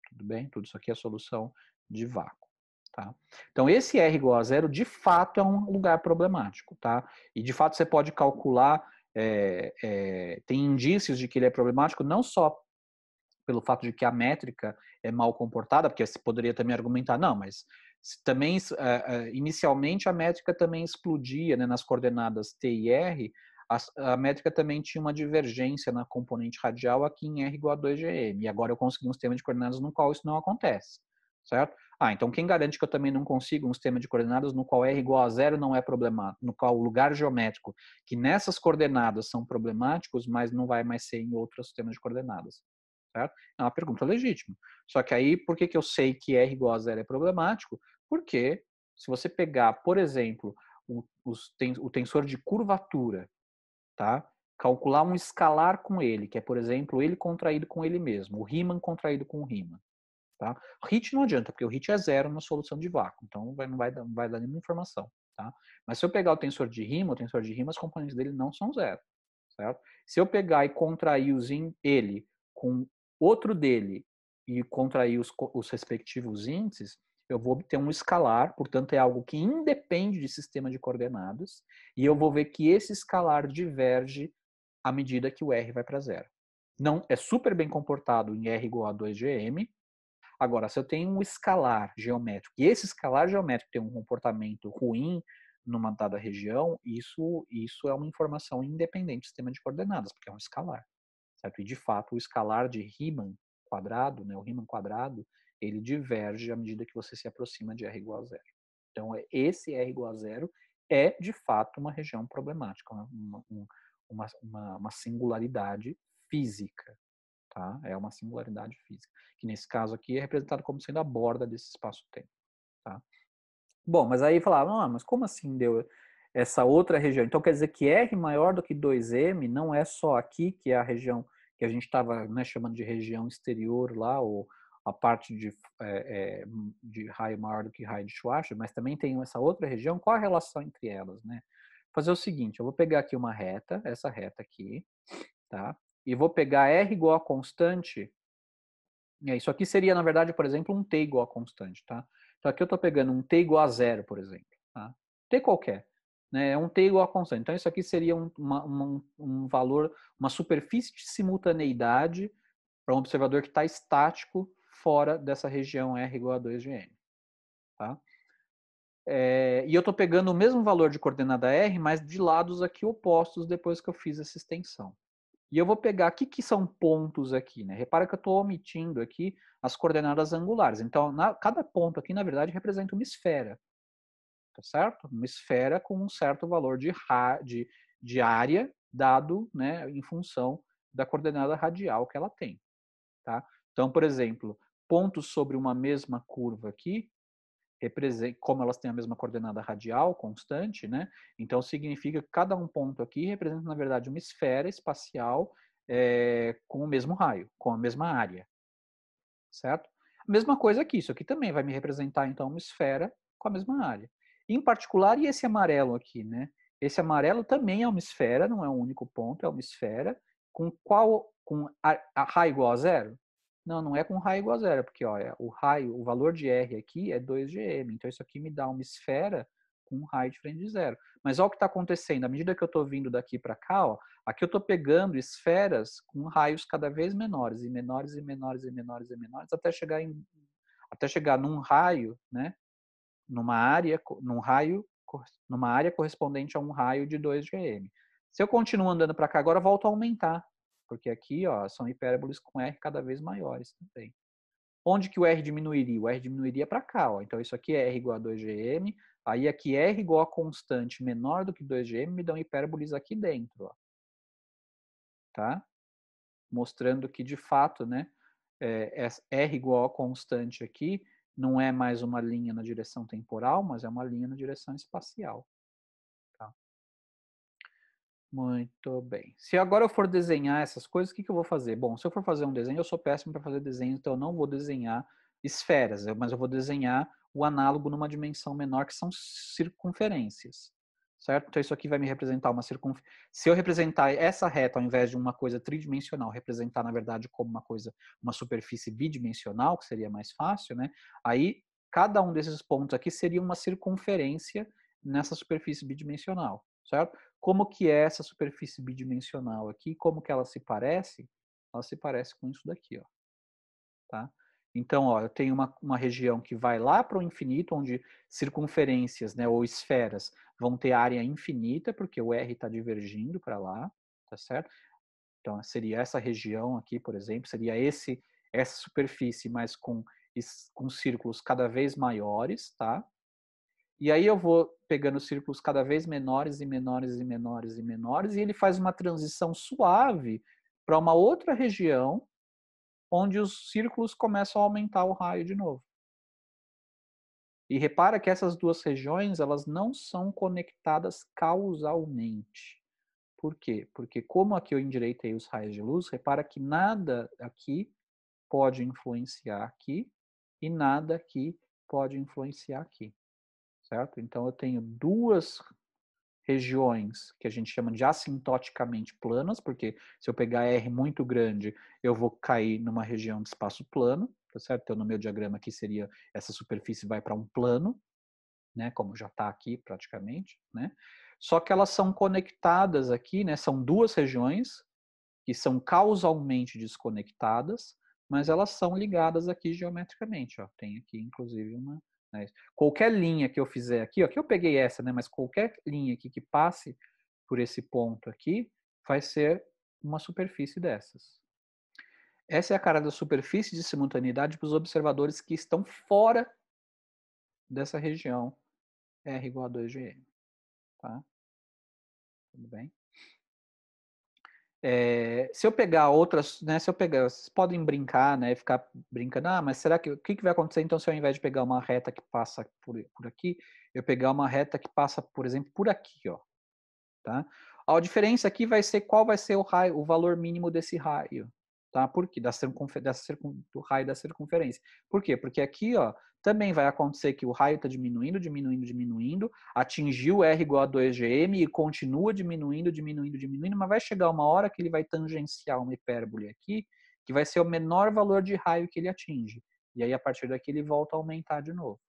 Tudo bem? Tudo isso aqui é solução de vácuo. Tá? Então, esse R igual a zero, de fato, é um lugar problemático. Tá? E, de fato, você pode calcular, tem indícios de que ele é problemático, não só pelo fato de que a métrica é mal comportada, porque você poderia também argumentar, não, mas também, inicialmente, a métrica também explodia, né, nas coordenadas T e R, a métrica também tinha uma divergência na componente radial aqui em R igual a 2GM, e agora eu consegui um sistema de coordenadas no qual isso não acontece, certo? Então quem garante que eu também não consigo um sistema de coordenadas no qual R igual a zero não é problemático, no qual o lugar geométrico que nessas coordenadas são problemáticos, mas não vai mais ser em outros sistemas de coordenadas? Certo? É uma pergunta legítima. Só que aí, por que eu sei que R igual a zero é problemático? Porque se você pegar, por exemplo, o tensor de curvatura, tá? Calcular um escalar com ele, que é, por exemplo, ele contraído com ele mesmo, o Riemann contraído com o Riemann. Tá? O HIT não adianta, porque o HIT é zero na solução de vácuo, então não vai dar nenhuma informação. Tá? Mas se eu pegar o tensor de Riemann, as componentes dele não são zero. Certo? Se eu pegar e contrair ele com outro dele e contrair os respectivos índices, eu vou obter um escalar, portanto é algo que independe de sistema de coordenadas, e eu vou ver que esse escalar diverge à medida que o R vai para zero. Não é super bem comportado em R igual a 2GM. Agora, se eu tenho um escalar geométrico, e esse escalar geométrico tem um comportamento ruim numa dada região, isso é uma informação independente do sistema de coordenadas, porque é um escalar. Certo? E, de fato, o escalar de Riemann quadrado, né, o Riemann quadrado, ele diverge à medida que você se aproxima de R igual a zero. Então, esse R igual a zero é, de fato, uma região problemática, uma singularidade física. Tá? É uma singularidade física, que nesse caso aqui é representado como sendo a borda desse espaço-tempo. Tá? Bom, mas aí falaram, mas como assim deu essa outra região? Então quer dizer que R maior do que 2M não é só aqui, que é a região que a gente estava, né, chamando de região exterior lá, ou a parte de raio maior do que raio de Schwarzschild, mas também tem essa outra região. Qual a relação entre elas? Né? Vou fazer o seguinte, eu vou pegar aqui uma reta, essa reta aqui, tá? E vou pegar R igual a constante. Isso aqui seria, na verdade, por exemplo, um T igual a constante, tá? Então aqui eu estou pegando um T igual a zero, por exemplo. Tá? T qualquer. Né? É um T igual a constante. Então isso aqui seria um valor, uma superfície de simultaneidade para um observador que está estático fora dessa região R igual a 2GM. Tá? E eu estou pegando o mesmo valor de coordenada R, mas de lados aqui opostos depois que eu fiz essa extensão. E eu vou pegar, o que são pontos aqui, né? Repara que eu estou omitindo aqui as coordenadas angulares. Então, cada ponto aqui, na verdade, representa uma esfera. Tá certo? Uma esfera com um certo valor de área dado, né, em função da coordenada radial que ela tem. Tá? Então, por exemplo, pontos sobre uma mesma curva aqui, como elas têm a mesma coordenada radial constante, né? Então significa que cada um ponto aqui representa, na verdade, uma esfera espacial com o mesmo raio, com a mesma área, certo? A mesma coisa aqui, isso aqui também vai me representar, então, uma esfera com a mesma área. Em particular, e esse amarelo aqui, né? Esse amarelo também é uma esfera, não é um único ponto, é uma esfera com a raio igual a zero? Não é com raio igual a zero, porque olha, o valor de R aqui é 2GM, então isso aqui me dá uma esfera com um raio diferente de zero. Mas olha o que está acontecendo, à medida que eu estou vindo daqui para cá, ó, aqui eu estou pegando esferas com raios cada vez menores, e menores, e menores, e menores, e menores, até chegar num raio, né, numa área correspondente a um raio de 2 GM. Se eu continuo andando para cá agora, eu volto a aumentar, porque aqui, ó, são hipérboles com R cada vez maiores também. Onde que o R diminuiria? O R diminuiria para cá, ó. Então isso aqui é R igual a 2GM, aí aqui R igual a constante menor do que 2GM me dão hipérboles aqui dentro, ó. Tá? Mostrando que de fato, né, R igual a constante aqui não é mais uma linha na direção temporal, mas é uma linha na direção espacial. Tá? Muito bem. Se agora eu for desenhar essas coisas, o que eu vou fazer? Bom, se eu for fazer um desenho, eu sou péssimo para fazer desenho, então eu não vou desenhar esferas, mas eu vou desenhar o análogo numa dimensão menor, que são circunferências. Certo? Então isso aqui vai me representar uma circunferência. Se eu representar essa reta ao invés de uma coisa tridimensional, representar na verdade como uma superfície bidimensional, que seria mais fácil, né? Aí cada um desses pontos aqui seria uma circunferência nessa superfície bidimensional, certo? Como que é essa superfície bidimensional aqui? Como que ela se parece? Ela se parece com isso daqui, ó. Tá? Então, ó, eu tenho uma região que vai lá para o infinito, onde circunferências, né, ou esferas vão ter área infinita, porque o R está divergindo para lá, tá certo? Então, seria essa região aqui, por exemplo, seria essa superfície, mas com círculos cada vez maiores, tá? E aí eu vou pegando círculos cada vez menores e menores e menores e menores, e ele faz uma transição suave para uma outra região, onde os círculos começam a aumentar o raio de novo. E repara que essas duas regiões, elas não são conectadas causalmente. Por quê? Porque como aqui eu endireitei os raios de luz, repara que nada aqui pode influenciar aqui e nada aqui pode influenciar aqui, certo? Então eu tenho duas regiões que a gente chama de assintoticamente planas, porque se eu pegar R muito grande, eu vou cair numa região de espaço plano, tá certo? Então no meu diagrama aqui seria essa superfície vai para um plano, né, como já está aqui praticamente, né? Só que elas são conectadas aqui, né? São duas regiões que são causalmente desconectadas, mas elas são ligadas aqui geometricamente, ó. Tem aqui inclusive uma, né? Qualquer linha que eu fizer aqui, ó, aqui eu peguei essa, né, mas qualquer linha aqui que passe por esse ponto aqui vai ser uma superfície dessas. Essa é a cara da superfície de simultaneidade para os observadores que estão fora dessa região R igual a 2GM, tá? Tudo bem? Se eu pegar outras, né, vocês podem brincar, né, ficar brincando, mas será que o que vai acontecer então se ao invés de pegar uma reta que passa por aqui, eu pegar uma reta que passa, por exemplo, por aqui, ó, tá? A diferença aqui vai ser qual vai ser o raio, o valor mínimo desse raio, tá? Por quê? Do raio da circunferência. Por quê? Porque aqui, ó, também vai acontecer que o raio está diminuindo, diminuindo, diminuindo, atingiu R igual a 2GM e continua diminuindo, diminuindo, diminuindo, mas vai chegar uma hora que ele vai tangenciar uma hipérbole aqui, que vai ser o menor valor de raio que ele atinge. E aí, a partir daqui, ele volta a aumentar de novo,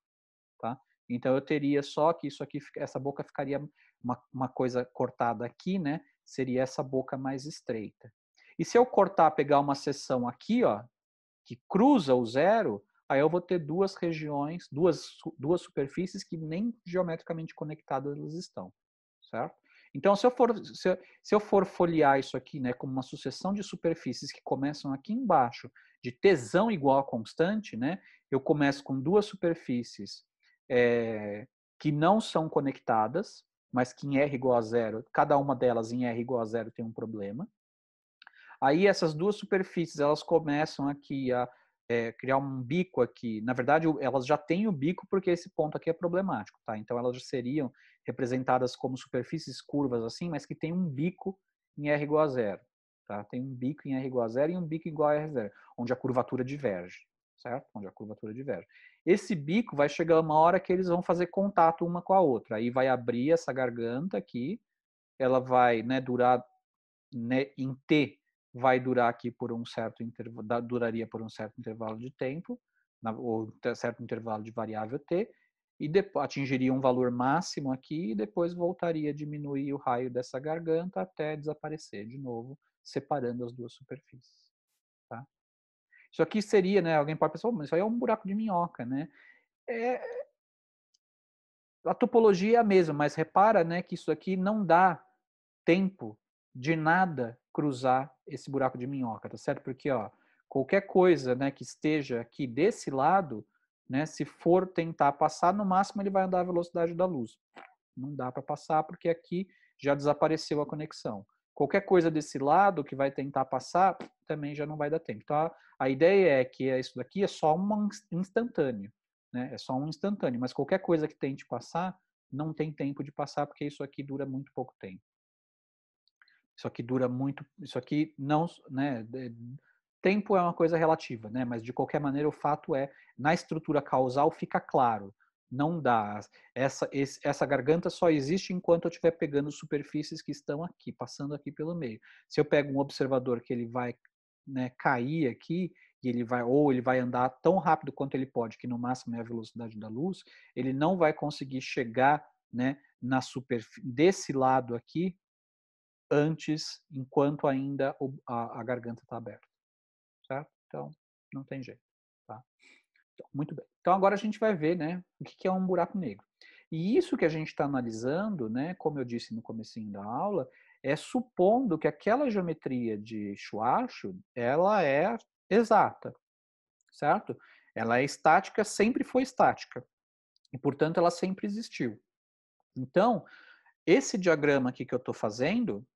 tá? Então, eu teria só que isso aqui, essa boca ficaria uma coisa cortada aqui, né? Seria essa boca mais estreita. E se eu cortar, pegar uma seção aqui, ó, que cruza o zero, aí eu vou ter duas regiões, duas superfícies que nem geometricamente conectadas elas estão, certo? Então, se eu for folhear isso aqui, né, como uma sucessão de superfícies que começam aqui embaixo, de tesão igual a constante, né, eu começo com duas superfícies que não são conectadas, mas que em R igual a zero, cada uma delas em R igual a zero tem um problema. Aí essas duas superfícies, elas começam aqui a criar um bico aqui. Na verdade, elas já têm o bico porque esse ponto aqui é problemático, tá? Então elas já seriam representadas como superfícies curvas assim, mas que tem um bico em R igual a zero, tá? Tem um bico em R igual a zero e um bico igual a R zero, onde a curvatura diverge, certo? Onde a curvatura diverge. Esse bico vai chegar uma hora que eles vão fazer contato uma com a outra. Aí vai abrir essa garganta aqui, ela vai, né, durar, né, em T vai durar aqui por um certo intervalo, duraria por um certo intervalo de tempo, ou certo intervalo de variável t, e depois atingiria um valor máximo aqui e depois voltaria a diminuir o raio dessa garganta até desaparecer de novo, separando as duas superfícies. Tá? Isso aqui seria, né? Alguém pode pensar, mas isso aí é um buraco de minhoca, né? A topologia é a mesma, mas repara, né, que isso aqui não dá tempo de nada cruzar esse buraco de minhoca, tá certo? Porque, ó, qualquer coisa, né, que esteja aqui desse lado, né, se for tentar passar, no máximo ele vai andar a velocidade da luz. Não dá para passar porque aqui já desapareceu a conexão. Qualquer coisa desse lado que vai tentar passar, também já não vai dar tempo. Então, a ideia é que isso daqui é só um instantâneo, né? É só um instantâneo, mas qualquer coisa que tente passar, não tem tempo de passar porque isso aqui dura muito pouco tempo. Isso aqui dura muito, isso aqui não, né, tempo é uma coisa relativa, né, mas de qualquer maneira o fato é, na estrutura causal fica claro, não dá, essa garganta só existe enquanto eu estiver pegando superfícies que estão aqui, passando aqui pelo meio. Se eu pego um observador que ele vai, né, cair aqui, e ele vai, ou ele vai andar tão rápido quanto ele pode, que no máximo é a velocidade da luz, ele não vai conseguir chegar, né, na superfície desse lado aqui, antes, enquanto ainda a garganta está aberta, certo? Então, não tem jeito, tá? Então, muito bem. Então, agora a gente vai ver, né, o que é um buraco negro. E isso que a gente está analisando, né, como eu disse no comecinho da aula, é supondo que aquela geometria de Schwarzschild, ela é exata, certo? Ela é estática, sempre foi estática. E, portanto, ela sempre existiu. Então, esse diagrama aqui que eu estou fazendo,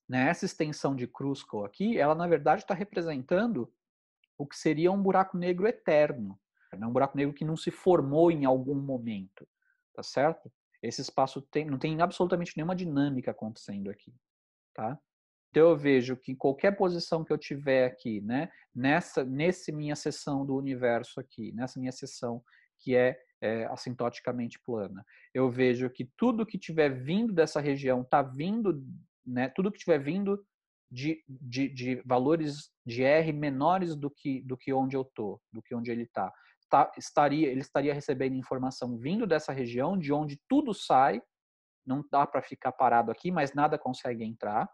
né, essa extensão de Kruskal aqui, ela na verdade está representando o que seria um buraco negro eterno, né, um buraco negro que não se formou em algum momento, tá certo? Esse espaço não tem absolutamente nenhuma dinâmica acontecendo aqui, tá? Então eu vejo que qualquer posição que eu tiver aqui, né, nesse minha seção do universo aqui, nessa minha seção que é assintoticamente plana, eu vejo que tudo que tiver vindo dessa região está vindo, né, tudo que tiver vindo de valores de R menores do que onde eu estou, do que onde ele está. Ele estaria recebendo informação vindo dessa região, de onde tudo sai, não dá para ficar parado aqui, mas nada consegue entrar,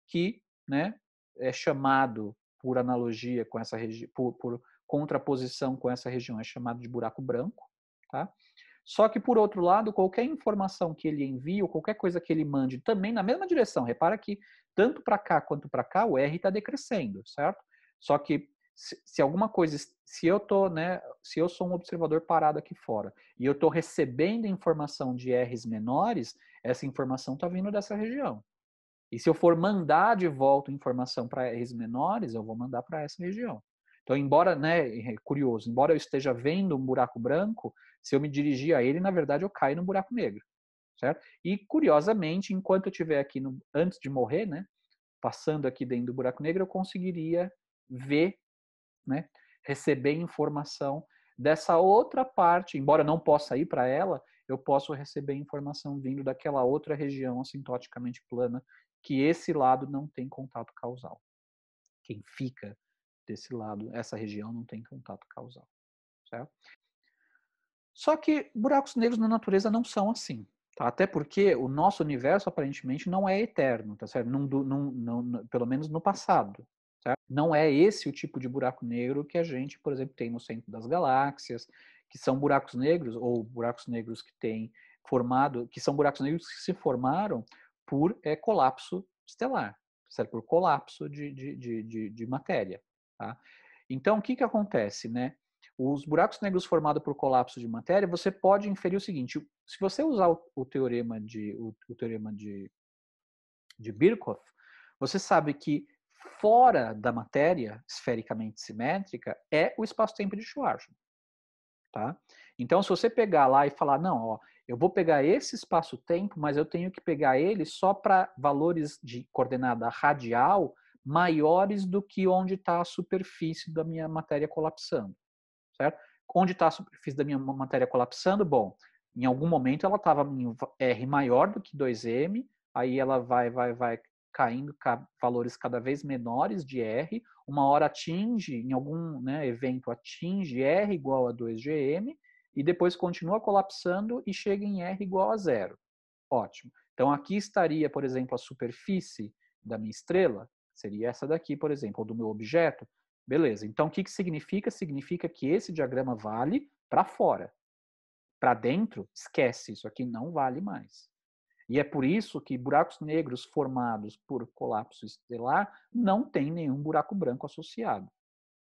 que, né, é chamado por analogia com essa região, por contraposição com essa região, é chamado de buraco branco, tá? Só que, por outro lado, qualquer informação que ele envie, ou qualquer coisa que ele mande também na mesma direção, repara que tanto para cá quanto para cá, o R está decrescendo, certo? Só que se alguma coisa, se eu tô, né, se eu sou um observador parado aqui fora e eu estou recebendo informação de R's menores, essa informação está vindo dessa região. E se eu for mandar de volta informação para R's menores, eu vou mandar para essa região. Então, embora, né, curioso, embora eu esteja vendo um buraco branco, se eu me dirigir a ele, na verdade, eu caio no buraco negro, certo? E, curiosamente, enquanto eu estiver aqui, antes de morrer, né, passando aqui dentro do buraco negro, eu conseguiria ver, né, receber informação dessa outra parte, embora não possa ir para ela, eu posso receber informação vindo daquela outra região assintoticamente plana, que esse lado não tem contato causal. Quem fica desse lado, essa região não tem contato causal, certo? Só que buracos negros na natureza não são assim. Tá? Até porque o nosso universo aparentemente não é eterno, tá certo? Pelo menos no passado. Certo? Não é esse o tipo de buraco negro que a gente, por exemplo, tem no centro das galáxias, que são buracos negros, ou buracos negros que têm formado, que são buracos negros que se formaram por colapso estelar, certo? Por colapso de matéria. Tá? Então, o que acontece, né? Os buracos negros formados por colapso de matéria, você pode inferir o seguinte: se você usar o teorema de Birkhoff, você sabe que fora da matéria esfericamente simétrica é o espaço-tempo de Schwarzschild. Tá? Então, se você pegar lá e falar, não, ó, eu vou pegar esse espaço-tempo, mas eu tenho que pegar ele só para valores de coordenada radial maiores do que onde está a superfície da minha matéria colapsando. Certo? Onde está a superfície da minha matéria colapsando? Bom, em algum momento ela estava em R maior do que 2m, aí ela vai caindo valores cada vez menores de R, uma hora atinge, em algum, né, evento, atinge R igual a 2gm, e depois continua colapsando e chega em R igual a zero. Ótimo. Então aqui estaria, por exemplo, a superfície da minha estrela, seria essa daqui, por exemplo, ou do meu objeto. Beleza. Então o que significa? Significa que esse diagrama vale para fora. Para dentro, esquece, isso aqui não vale mais. E é por isso que buracos negros formados por colapso estelar não tem nenhum buraco branco associado,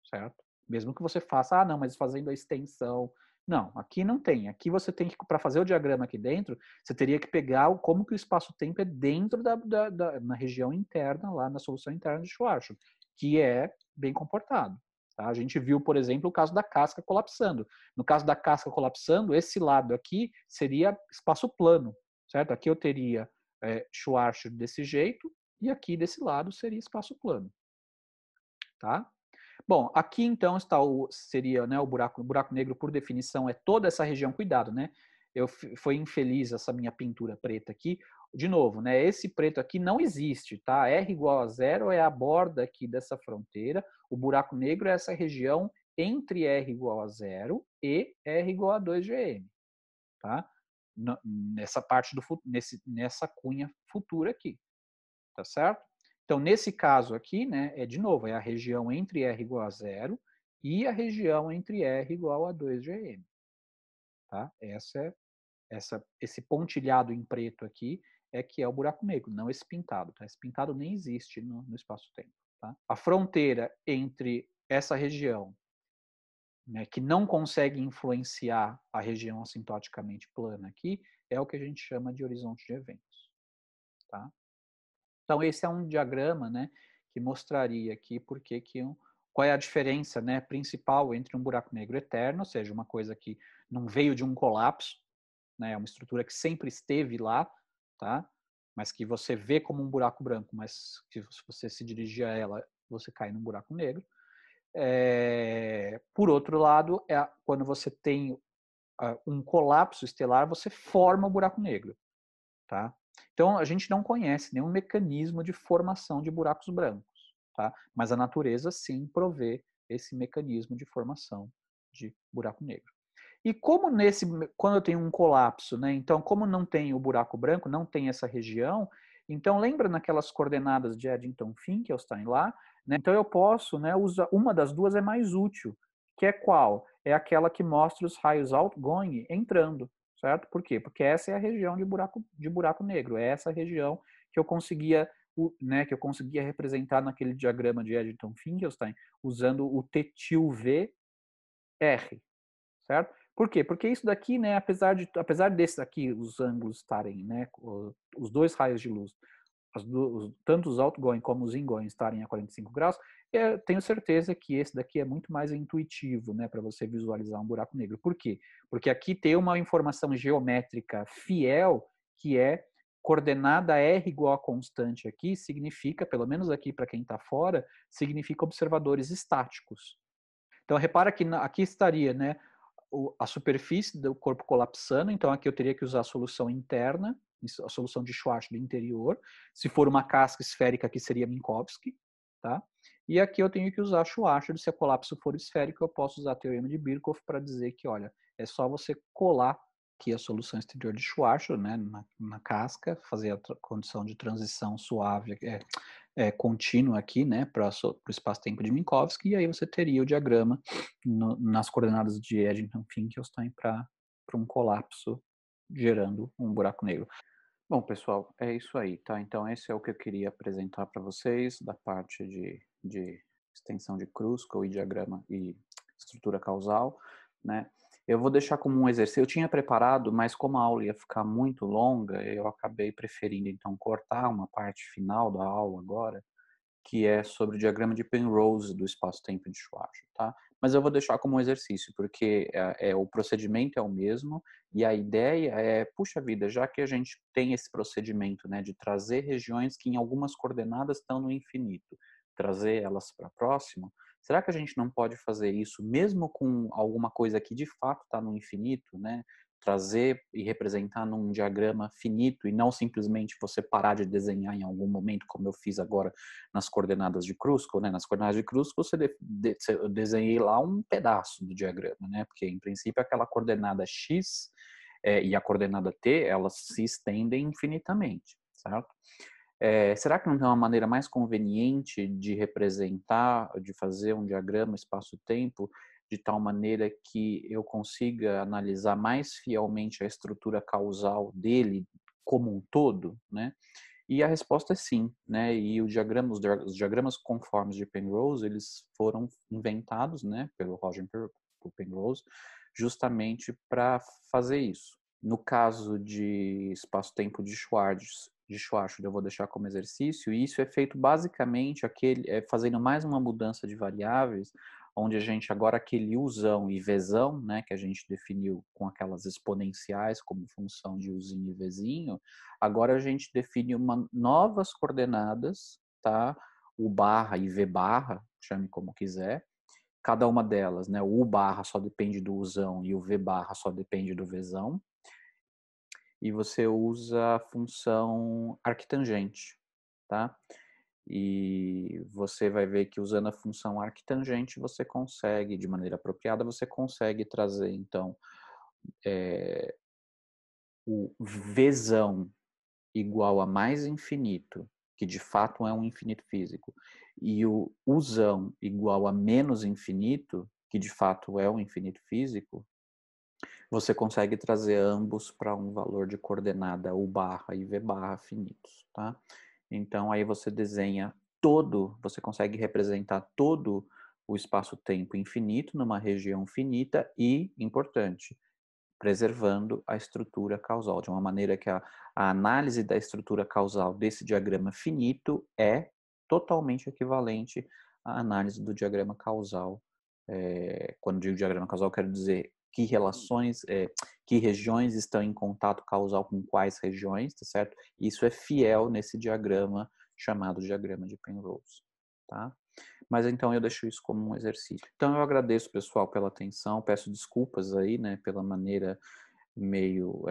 certo? Mesmo que você faça, não, mas fazendo a extensão. Não, aqui não tem. Aqui você tem que, para fazer o diagrama aqui dentro, você teria que pegar como que o espaço-tempo é dentro na região interna, lá na solução interna de Schwarzschild, que é bem comportado. Tá? A gente viu, por exemplo, o caso da casca colapsando. No caso da casca colapsando, esse lado aqui seria espaço plano, certo? Aqui eu teria Schwarzschild desse jeito, e aqui desse lado seria espaço plano. Tá? Bom, aqui então está seria, né, o buraco negro por definição é toda essa região, cuidado, né? Foi infeliz essa minha pintura preta aqui. De novo, né, esse preto aqui não existe, tá? R igual a zero é a borda aqui dessa fronteira. O buraco negro é essa região entre R igual a zero e R igual a 2GM, tá? Nessa parte nessa cunha futura aqui, tá certo? Então, nesse caso aqui, né, de novo, é a região entre R igual a zero e a região entre R igual a 2GM. Tá? Esse pontilhado em preto aqui é que é o buraco negro, não esse pintado. Tá? Esse pintado nem existe no espaço-tempo. Tá? A fronteira entre essa região, né, que não consegue influenciar a região assintoticamente plana aqui, é o que a gente chama de horizonte de eventos. Tá? Então, esse é um diagrama, né, que mostraria aqui qual é a diferença, né, principal entre um buraco negro eterno, ou seja, uma coisa que não veio de um colapso, né, é uma estrutura que sempre esteve lá, tá? Mas que você vê como um buraco branco, mas que se você se dirigir a ela, você cai num buraco negro. Por outro lado, quando você tem um colapso estelar, você forma o buraco negro. Tá? Então, a gente não conhece nenhum mecanismo de formação de buracos brancos, tá? Mas a natureza, sim, provê esse mecanismo de formação de buraco negro. E como quando eu tenho um colapso, né? Então, como não tem o buraco branco, não tem essa região, então lembra naquelas coordenadas de Eddington-Finkelstein lá, né? Então eu posso, né, usar uma das duas é mais útil, que é qual? É aquela que mostra os raios outgoing entrando, certo? Por quê? Porque essa é a região de buraco negro, é essa região que eu conseguia, né, que eu conseguia representar naquele diagrama de Eddington-Finkelstein usando o T-V R, certo? Por quê? Porque isso daqui, né, apesar desses aqui, os ângulos estarem, né, os dois raios de luz, tanto os outgoing como os ingoing estarem a 45 graus, eu tenho certeza que esse daqui é muito mais intuitivo, né, para você visualizar um buraco negro. Por quê? Porque aqui tem uma informação geométrica fiel, que é coordenada R igual a constante aqui, significa, pelo menos aqui para quem está fora, significa observadores estáticos. Então, repara que aqui estaria, né, a superfície do corpo colapsando, então aqui eu teria que usar a solução interna, a solução de Schwarzschild interior. Se for uma casca esférica, aqui seria Minkowski, tá? E aqui eu tenho que usar Schwarzschild, se o colapso for esférico, eu posso usar o teorema de Birkhoff para dizer que, olha, é só você colar aqui a solução exterior de Schwarzschild, né, na casca, fazer a condição de transição suave, contínua aqui, né, para o espaço-tempo de Minkowski, e aí você teria o diagrama nas coordenadas de Eddington-Finkelstein para um colapso gerando um buraco negro. Bom, pessoal, é isso aí, tá? Então, esse é o que eu queria apresentar para vocês da parte de extensão de Kruskal e diagrama e estrutura causal, né? Eu vou deixar como um exercício. Eu tinha preparado, mas como a aula ia ficar muito longa, eu acabei preferindo, então, cortar uma parte final da aula agora, que é sobre o diagrama de Penrose do espaço-tempo de Schwarzschild, tá? Mas eu vou deixar como um exercício, porque o procedimento é o mesmo e a ideia é, puxa vida, já que a gente tem esse procedimento, né, de trazer regiões que em algumas coordenadas estão no infinito, trazer elas para próximo, será que a gente não pode fazer isso mesmo com alguma coisa que de fato está no infinito, né? trazer e representar num diagrama finito e não simplesmente você parar de desenhar em algum momento, como eu fiz agora nas coordenadas de Kruskal, né? Nas coordenadas de Kruskal, eu desenhei lá um pedaço do diagrama, né? Porque, em princípio, aquela coordenada x e a coordenada t, elas se estendem infinitamente, certo? Será que não tem uma maneira mais conveniente de representar, de fazer um diagrama espaço-tempo, de tal maneira que eu consiga analisar mais fielmente a estrutura causal dele como um todo, né? E a resposta é sim, né? E os diagramas conformes de Penrose, eles foram inventados, né, pelo Roger Penrose, justamente para fazer isso. No caso de espaço-tempo de Schwarzschild, eu vou deixar como exercício, e isso é feito basicamente fazendo mais uma mudança de variáveis, onde a gente agora aquele Uzão e Vzão, né, que a gente definiu com aquelas exponenciais como função de Uzinho e Vzinho, agora a gente define novas coordenadas, tá? U barra e V barra, chame como quiser, cada uma delas, né? O U barra só depende do Uzão e o V barra só depende do Vzão. E você usa a função arctangente, tá? E você vai ver que usando a função arctangente você consegue, de maneira apropriada, você consegue trazer, então, o Vzão igual a mais infinito, que de fato é um infinito físico, e o Uzão igual a menos infinito, que de fato é um infinito físico, você consegue trazer ambos para um valor de coordenada U barra e V barra finitos, tá? Então aí você desenha você consegue representar todo o espaço-tempo infinito numa região finita e, importante, preservando a estrutura causal, de uma maneira que a análise da estrutura causal desse diagrama finito é totalmente equivalente à análise do diagrama causal. Quando digo diagrama causal, eu quero dizer que relações, que regiões estão em contato causal com quais regiões, tá certo? Isso é fiel nesse diagrama chamado diagrama de Penrose, tá? Mas então eu deixo isso como um exercício. Então eu agradeço, pessoal, pela atenção, peço desculpas aí, né, pela maneira meio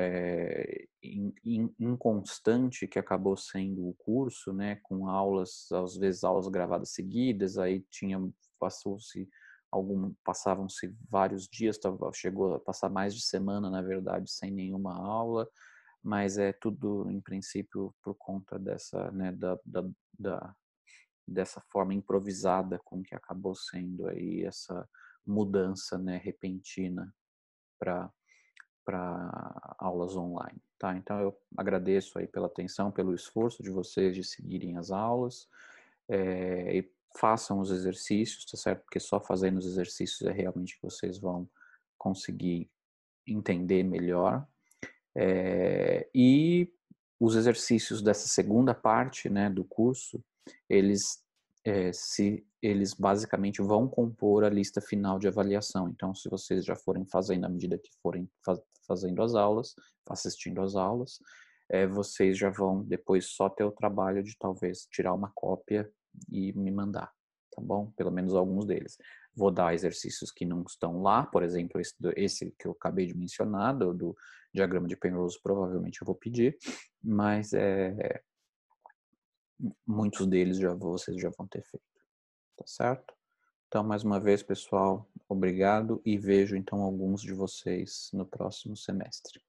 inconstante que acabou sendo o curso, né, com aulas, às vezes aulas gravadas seguidas, aí passavam-se vários dias, chegou a passar mais de semana, na verdade, sem nenhuma aula, mas é tudo, em princípio, por conta dessa, né, dessa forma improvisada com que acabou sendo aí essa mudança, né, repentina para aulas online, tá? Então eu agradeço aí pela atenção, pelo esforço de vocês de seguirem as aulas e façam os exercícios, tá certo? Porque só fazendo os exercícios é realmente que vocês vão conseguir entender melhor. E os exercícios dessa segunda parte, né, do curso, eles eles basicamente vão compor a lista final de avaliação. Então, se vocês já forem fazendo à medida que forem fazendo as aulas, assistindo às aulas, vocês já vão depois só ter o trabalho de talvez tirar uma cópia e me mandar, tá bom? Pelo menos alguns deles. Vou dar exercícios que não estão lá, por exemplo, esse que eu acabei de mencionar, do diagrama de Penrose, provavelmente eu vou pedir, mas muitos deles vocês já vão ter feito, tá certo? Então, mais uma vez, pessoal, obrigado e vejo então alguns de vocês no próximo semestre.